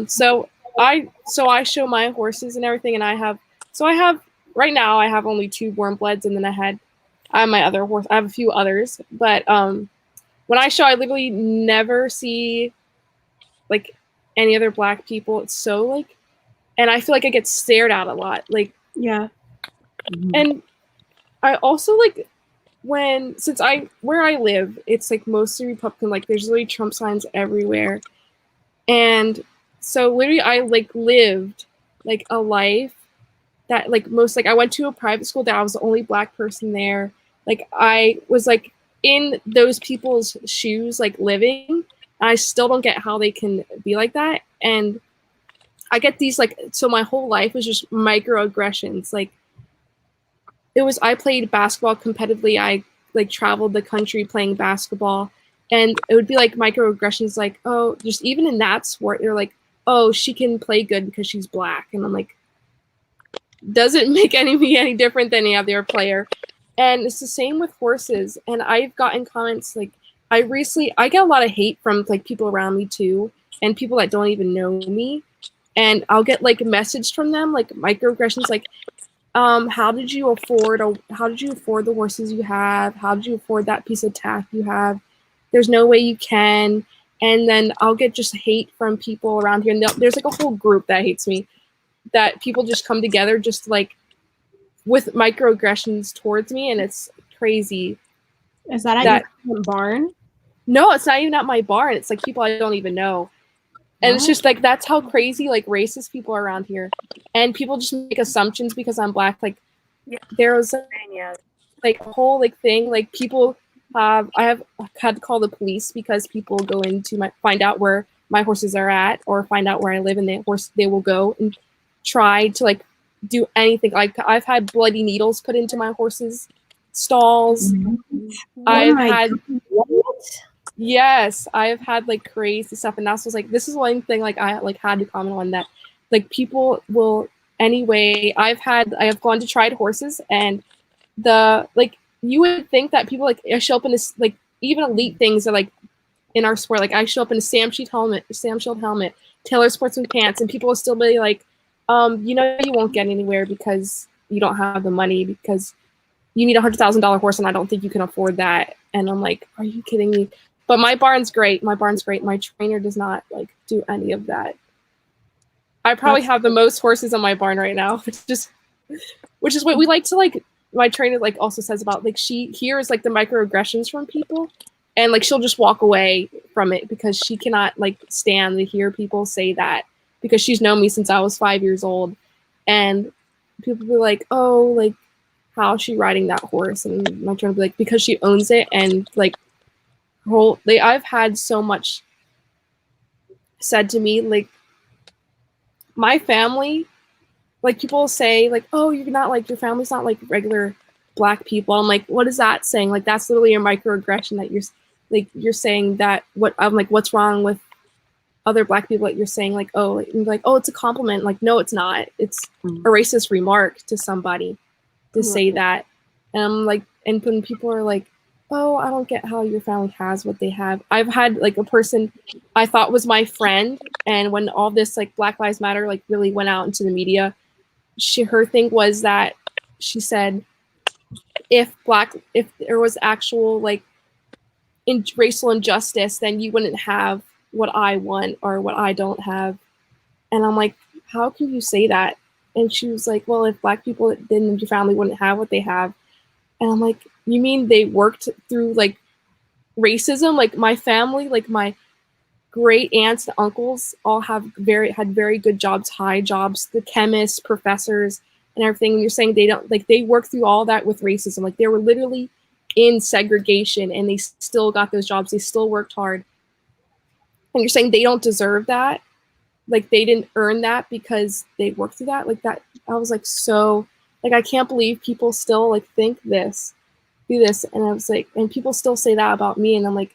So I show my horses and everything, and I have right now I have only 2 warm bloods, and then I have my other horse. I have a few others, but when I show, I literally never see like any other Black people. It's so like, and I feel like I get stared at a lot. Like, Yeah. and I also like since where I live, it's like mostly Republican. Like, there's literally Trump signs everywhere, and so literally I like lived like a life that like most, like I went to a private school that I was the only Black person there. Like, I was like in those people's shoes, like living. I still don't get how they can be like that. And I get these like, so my whole life was just microaggressions. Like, I played basketball competitively. I like traveled the country playing basketball, and it would be like microaggressions, like, oh, just even in that sport, they're like, oh, she can play good because she's Black. And I'm like, doesn't make me any different than any other player. And it's the same with horses. And I've gotten comments like, I get a lot of hate from like people around me too, and people that don't even know me. And I'll get like a message from them, like microaggressions, like, how did you afford the horses you have? How did you afford that piece of tack you have? There's no way you can. And then I'll get just hate from people around here. And there's like a whole group that hates me, that people just come together just like with microaggressions towards me. And it's crazy. Is that at your barn? No, it's not even at my barn. It's like people I don't even know. And it's just like, that's how crazy like racist people are around here. And people just make assumptions because I'm Black. Like, there was like a whole like thing, like people I have had to call the police because people go into find out where my horses are at, or find out where I live, and they will go and try to like do anything. Like, I've had bloody needles put into my horses' stalls. Yes, I've had like crazy stuff, and that's was like, this is one thing like I like had to comment on, that like people will anyway. I have gone to tried horses, and the like you would think that people like show up in this like even elite things are like in our sport. Like I show up in a Sam Shield helmet, Taylor Sportsman pants, and people will still be like, you know, you won't get anywhere because you don't have the money because you need $100,000 horse, and I don't think you can afford that. And I'm like, are you kidding me? But my barn's great. My trainer does not like do any of that. I probably have the most horses in my barn right now, which is what we like to like. My trainer like also says about like she hears like the microaggressions from people, and like she'll just walk away from it because she cannot like stand to hear people say that, because she's known me since I was 5 years old, and people be like, oh, like how's she riding that horse? And my trainer will be like, because she owns it, and like I've had so much said to me, like my family, like people say like, oh, you're not like, your family's not like regular Black people. I'm like, what is that saying? Like that's literally a microaggression that you're saying that. What I'm like, what's wrong with other Black people that you're saying like, oh, like, oh, it's a compliment. Like, no, it's not. It's a racist remark to somebody to say that. And I'm like, and when people are like, oh, I don't get how your family has what they have. I've had like a person I thought was my friend, and when all this like Black Lives Matter like really went out into the media, her thing was that she said, if there was actual like racial injustice, then you wouldn't have what I want or what I don't have. And I'm like, how can you say that? And she was like, well, if Black people in your family wouldn't have what they have. And I'm like, you mean they worked through like racism? Like my family, like my great aunts and uncles all had very good jobs, high jobs, the chemists, professors, and everything. And you're saying they don't, like they worked through all that with racism. Like they were literally in segregation and they still got those jobs. They still worked hard. And you're saying they don't deserve that? Like they didn't earn that because they worked through that? Like that, I was like, so, like, I can't believe people still like think this, do this. And I was like, and people still say that about me. And I'm like,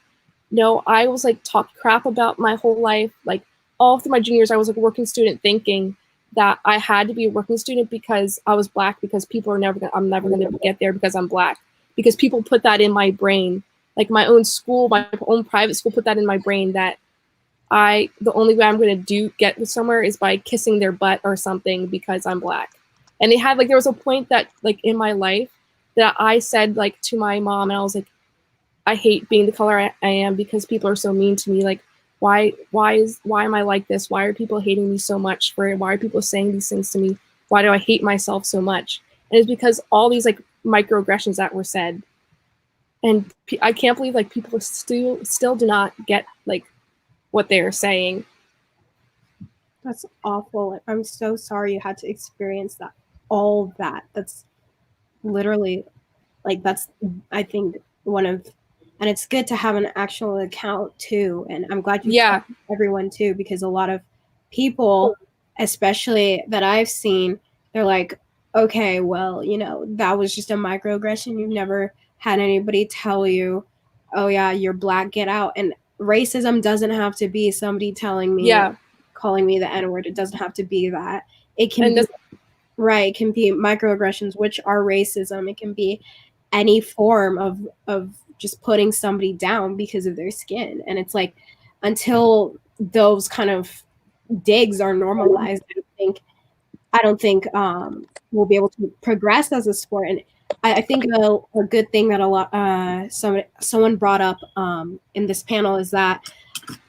no, I was like talked crap about my whole life. Like all through my juniors, I was like a working student thinking that I had to be a working student because I was Black, because I'm never going to get there because I'm Black, because people put that in my brain. Like my own school, my own private school put that in my brain that the only way I'm going to get somewhere is by kissing their butt or something because I'm Black. And they had like, there was a point that like in my life that I said like to my mom, and I was like, I hate being the color I am because people are so mean to me. Like, why am I like this? Why are people hating me so much for it? Why are people saying these things to me? Why do I hate myself so much? And it's because all these like microaggressions that were said. And I can't believe like people still do not get like what they're saying. That's awful. I'm so sorry you had to experience that. All that. That's literally like, that's, I think, one of, and it's good to have an actual account too. And I'm glad you told everyone too, because a lot of people, especially that I've seen, they're like, okay, well, you know, that was just a microaggression. You've never had anybody tell you, oh yeah, you're Black, get out. And racism doesn't have to be somebody telling me, calling me the N-word. It doesn't have to be that. It can be, right, it can be microaggressions, which are racism. It can be any form of just putting somebody down because of their skin. And it's like, until those kind of digs are normalized, I don't think we'll be able to progress as a sport. And I think a good thing that someone brought up in this panel is that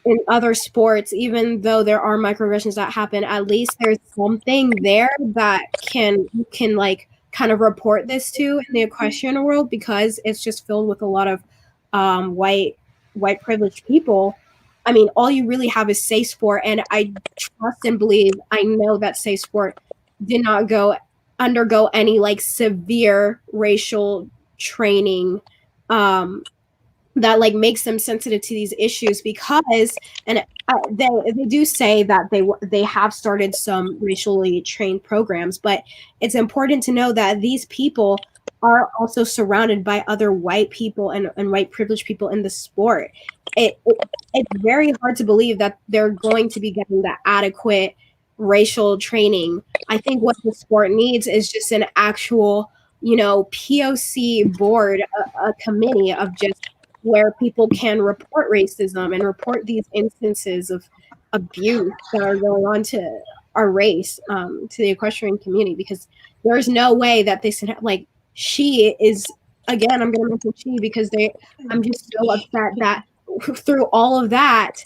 in other sports, even though there are microaggressions that happen, at least there's something there that can like kind of report this to in the equestrian world, because it's just filled with a lot of white privileged people. I mean, all you really have is Say Sport, and I trust and believe, I know that Say Sport did not undergo any like severe racial training that like makes them sensitive to these issues, because, and they do say that they have started some racially trained programs, but it's important to know that these people are also surrounded by other white people and white privileged people in the sport. It's very hard to believe that they're going to be getting the adequate racial training. I think what the sport needs is just an actual, POC board, a committee of just where people can report racism and report these instances of abuse that are going on to our race, to the equestrian community, because there's no way that this, like, she is, again, I'm going to mention she because I'm just so upset that through all of that,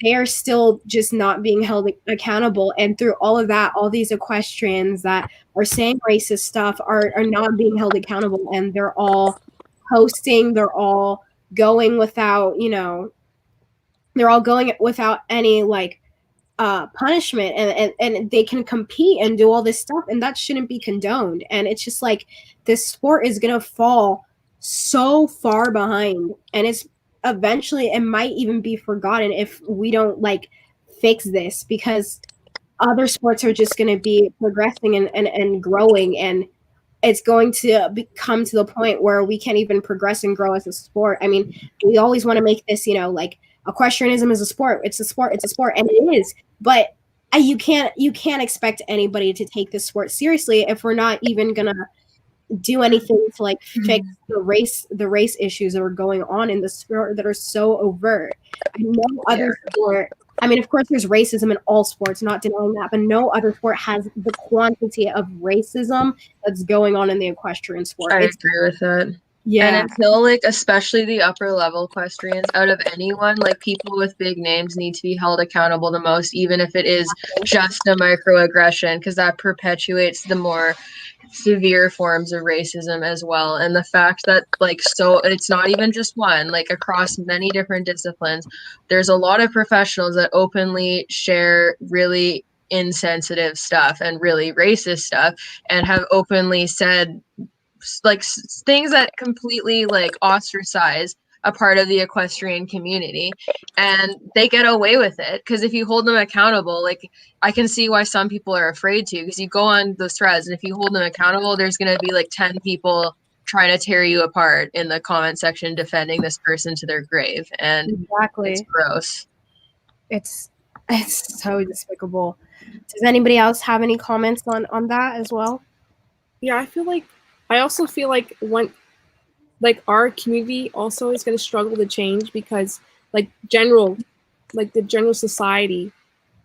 they're still just not being held accountable. And through all of that, all these equestrians that are saying racist stuff are not being held accountable. And they're all posting, they're all going without, they're all going without any punishment, and they can compete and do all this stuff, and that shouldn't be condoned. And it's just like this sport is gonna fall so far behind, and it's eventually it might even be forgotten if we don't fix this, because other sports are just going to be progressing and growing, and it's going to come to the point where we can't even progress and grow as a sport. I mean, we always want to make this, equestrianism is a sport. It's a sport. It's a sport, and it is. But you can't expect anybody to take this sport seriously if we're not even gonna do anything to fix the race issues that are going on in the sport that are so overt. No other sport. I mean, of course, there's racism in all sports, not denying that, but no other sport has the quantity of racism that's going on in the equestrian sport. I agree with that. Yeah. And until especially the upper level equestrians, out of anyone, people with big names need to be held accountable the most, even if it is just a microaggression, because that perpetuates the more severe forms of racism as well. And the fact that so it's not even just one, across many different disciplines, there's a lot of professionals that openly share really insensitive stuff and really racist stuff, and have openly said things that completely ostracize a part of the equestrian community, and they get away with it because if you hold them accountable, I can see why some people are afraid to, because you go on those threads and if you hold them accountable, there's going to be 10 people trying to tear you apart in the comment section defending this person to their grave, and exactly, it's gross. It's so despicable. Does anybody else have any comments on that as well? Yeah, I also feel like our community also is going to struggle to change, because the general society,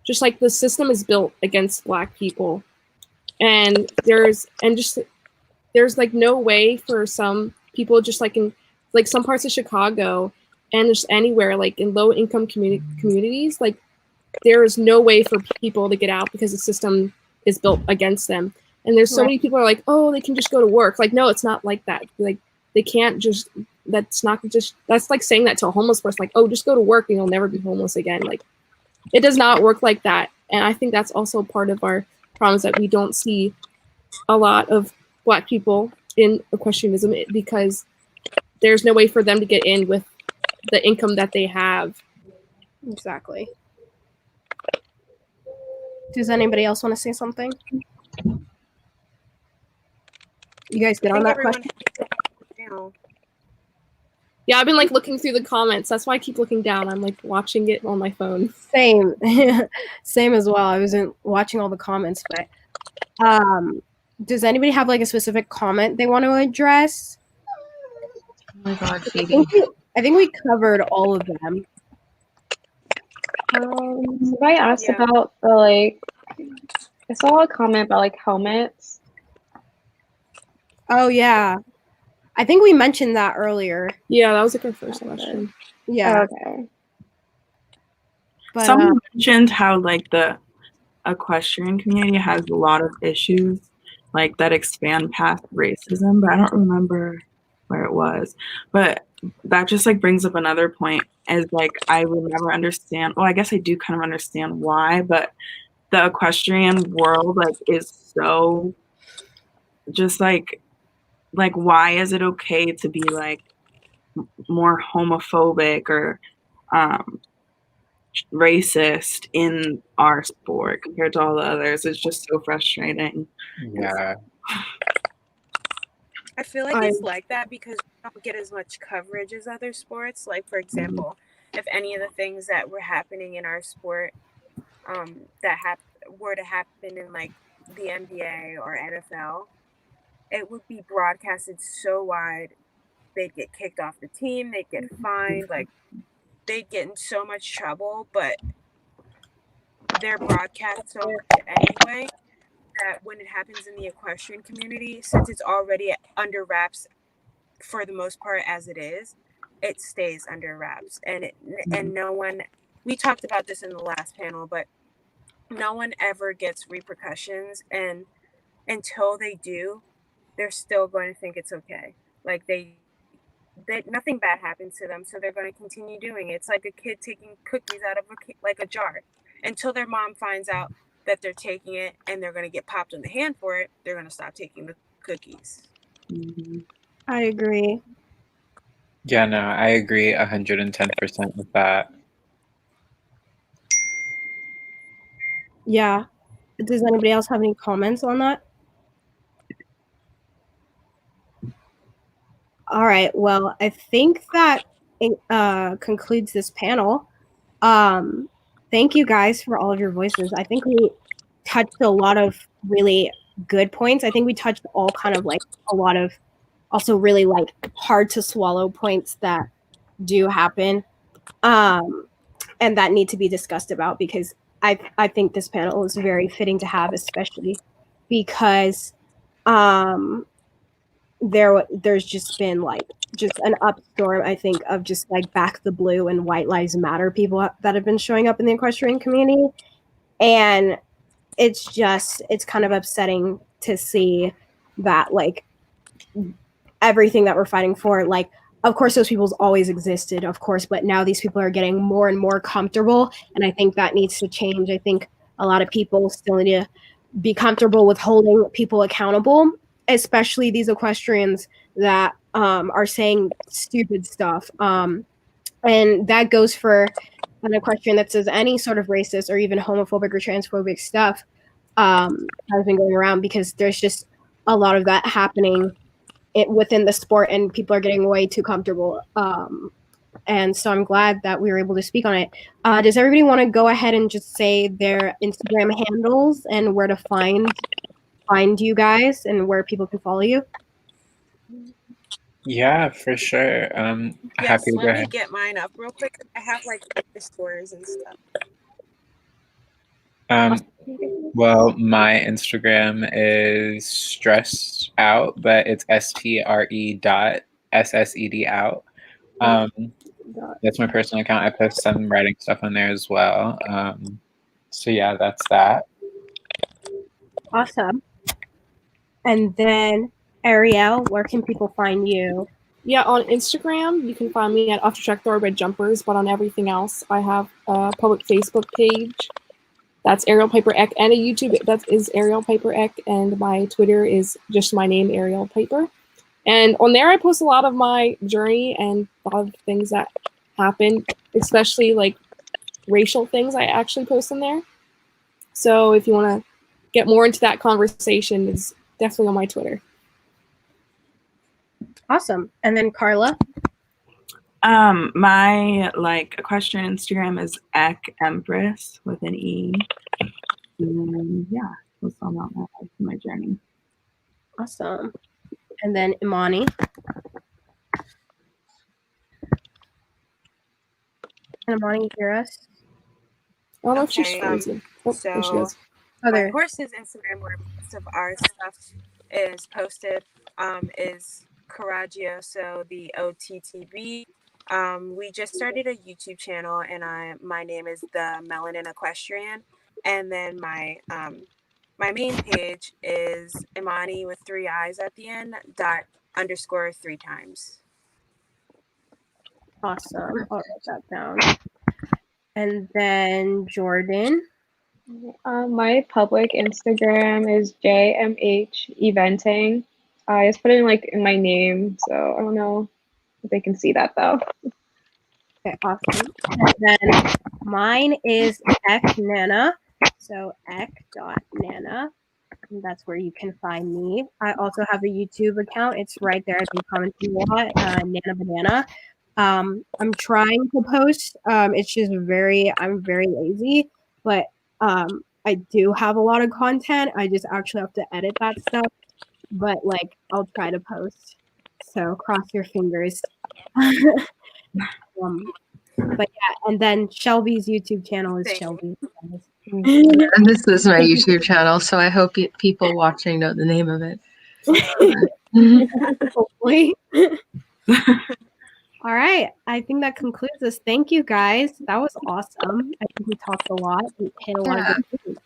just the system is built against Black people, and there's no way for some people, just in some parts of Chicago and just anywhere in low income communities, there is no way for people to get out because the system is built against them. And there's so many people are oh, they can just go to work. No, it's not like that. They can't just, that's like saying that to a homeless person, oh, just go to work and you'll never be homeless again. It does not work like that. And I think that's also part of our problems, that we don't see a lot of Black people in equestrianism, because there's no way for them to get in with the income that they have. Exactly. Does anybody else want to say something? You guys get on that question? Yeah, I've been looking through the comments. That's why I keep looking down. I'm watching it on my phone. Same. Same as well. I wasn't watching all the comments, but does anybody have a specific comment they want to address? Oh my God, Phoebe. I think we covered all of them. I asked about the I saw a comment about helmets. Oh yeah, I think we mentioned that earlier. Yeah, that was our first question. Yeah. Okay. But, someone mentioned how the equestrian community has a lot of issues that expand past racism, but I don't remember where it was. But that just brings up another point, as I would never understand. Well, I guess I do kind of understand why, but the equestrian world is so just why is it okay to be more homophobic or racist in our sport compared to all the others? It's just so frustrating. Yeah. I feel like it's like that because we don't get as much coverage as other sports. For example, if any of the things that were happening in our sport were to happen in like the NBA or NFL, it would be broadcasted so wide. They'd get kicked off the team, they'd get fined, like they'd get in so much trouble, but they're broadcast so much anyway that when it happens in the equestrian community, since it's already under wraps for the most part as it is, it stays under wraps. And no one, we talked about this in the last panel, but no one ever gets repercussions, and until they do, they're still going to think it's okay. Like they nothing bad happens to them, so they're going to continue doing it. It's like a kid taking cookies out of a jar. Until their mom finds out that they're taking it and they're going to get popped on the hand for it, they're going to stop taking the cookies. I agree. Yeah, no, I agree 110% with that. Yeah. Does anybody else have any comments on that? All right. Well, I think that concludes this panel. Thank you guys for all of your voices. I think we touched a lot of really good points. I think we touched all kind of like a lot of also really like hard to swallow points that do happen and that need to be discussed about, because I think this panel is very fitting to have, especially because there's just been like just an upstorm, I think, of just like Back the Blue and White Lives Matter people that have been showing up in the equestrian community. And it's kind of upsetting to see that like everything that we're fighting for, like, of course those people's always existed, of course, but now these people are getting more and more comfortable, and I think that needs to change. I think a lot of people still need to be comfortable with holding people accountable, especially these equestrians that are saying stupid stuff. And that goes for an equestrian that says any sort of racist or even homophobic or transphobic stuff has been going around, because there's just a lot of that happening within the sport, and people are getting way too comfortable. And so I'm glad that we were able to speak on it. Does everybody want to go ahead and just say their Instagram handles and where to find you guys and where people can follow you? Yeah, for sure. Yes, Happy to go let me ahead. get mine up real quick. I have like the stores and stuff. Well, my Instagram is stressed out, but it's STRE.SSED out. That's my personal account. I post some writing stuff on there as well. So yeah, that's that. Awesome. And then Ariel, where can people find you? Yeah, on Instagram, you can find me at Off the Track Thoroughbred Jumpers, but on everything else, I have a public Facebook page. That's Ariel Piper Eck, and a YouTube that is Ariel Piper Eck, and my Twitter is just my name, Ariel Piper. And on there, I post a lot of my journey and a lot of things that happen, especially like racial things I actually post in there. So if you want to get more into that conversation, it's definitely on my Twitter. Awesome. And then Carla? My like equestrian Instagram is Eck Empress with an E. And yeah, post all about my journey. Awesome. And then Imani? And Imani, you hear us? I don't know if she's Okay, frozen. There she goes. My horse's Instagram, where most of our stuff is posted, is Coraggioso, the OTTB. We just started a YouTube channel, and my name is the Melanin Equestrian, and then my main page is Imani with 3 I's at the end, _3 times. Awesome. I'll write that down. And then Jordan? My public Instagram is JMH Eventing. I just put it in my name, so I don't know if they can see that though. Okay, awesome. And then mine is eknana, so ek.nana, and that's where you can find me. I also have a YouTube account. It's right there. I've been commenting a lot. Nana Banana. I'm trying to post. It's just I'm very lazy, but I do have a lot of content. I just actually have to edit that stuff. But like I'll try to post. So cross your fingers. But yeah, and then Shelby's YouTube channel is Thank Shelby. And this is my YouTube channel, so I hope people watching know the name of it. Hopefully. All right. I think that concludes this. Thank you guys. That was awesome. I think we talked a lot. We hit a lot of good things.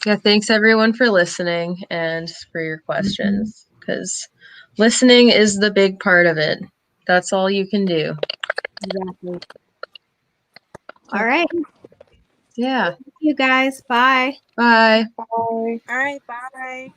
Yeah, thanks everyone for listening and for your questions, because listening is the big part of it. That's all you can do. Exactly. All right. Yeah. Thank you guys. Bye. Bye. Bye. All right, bye. Bye.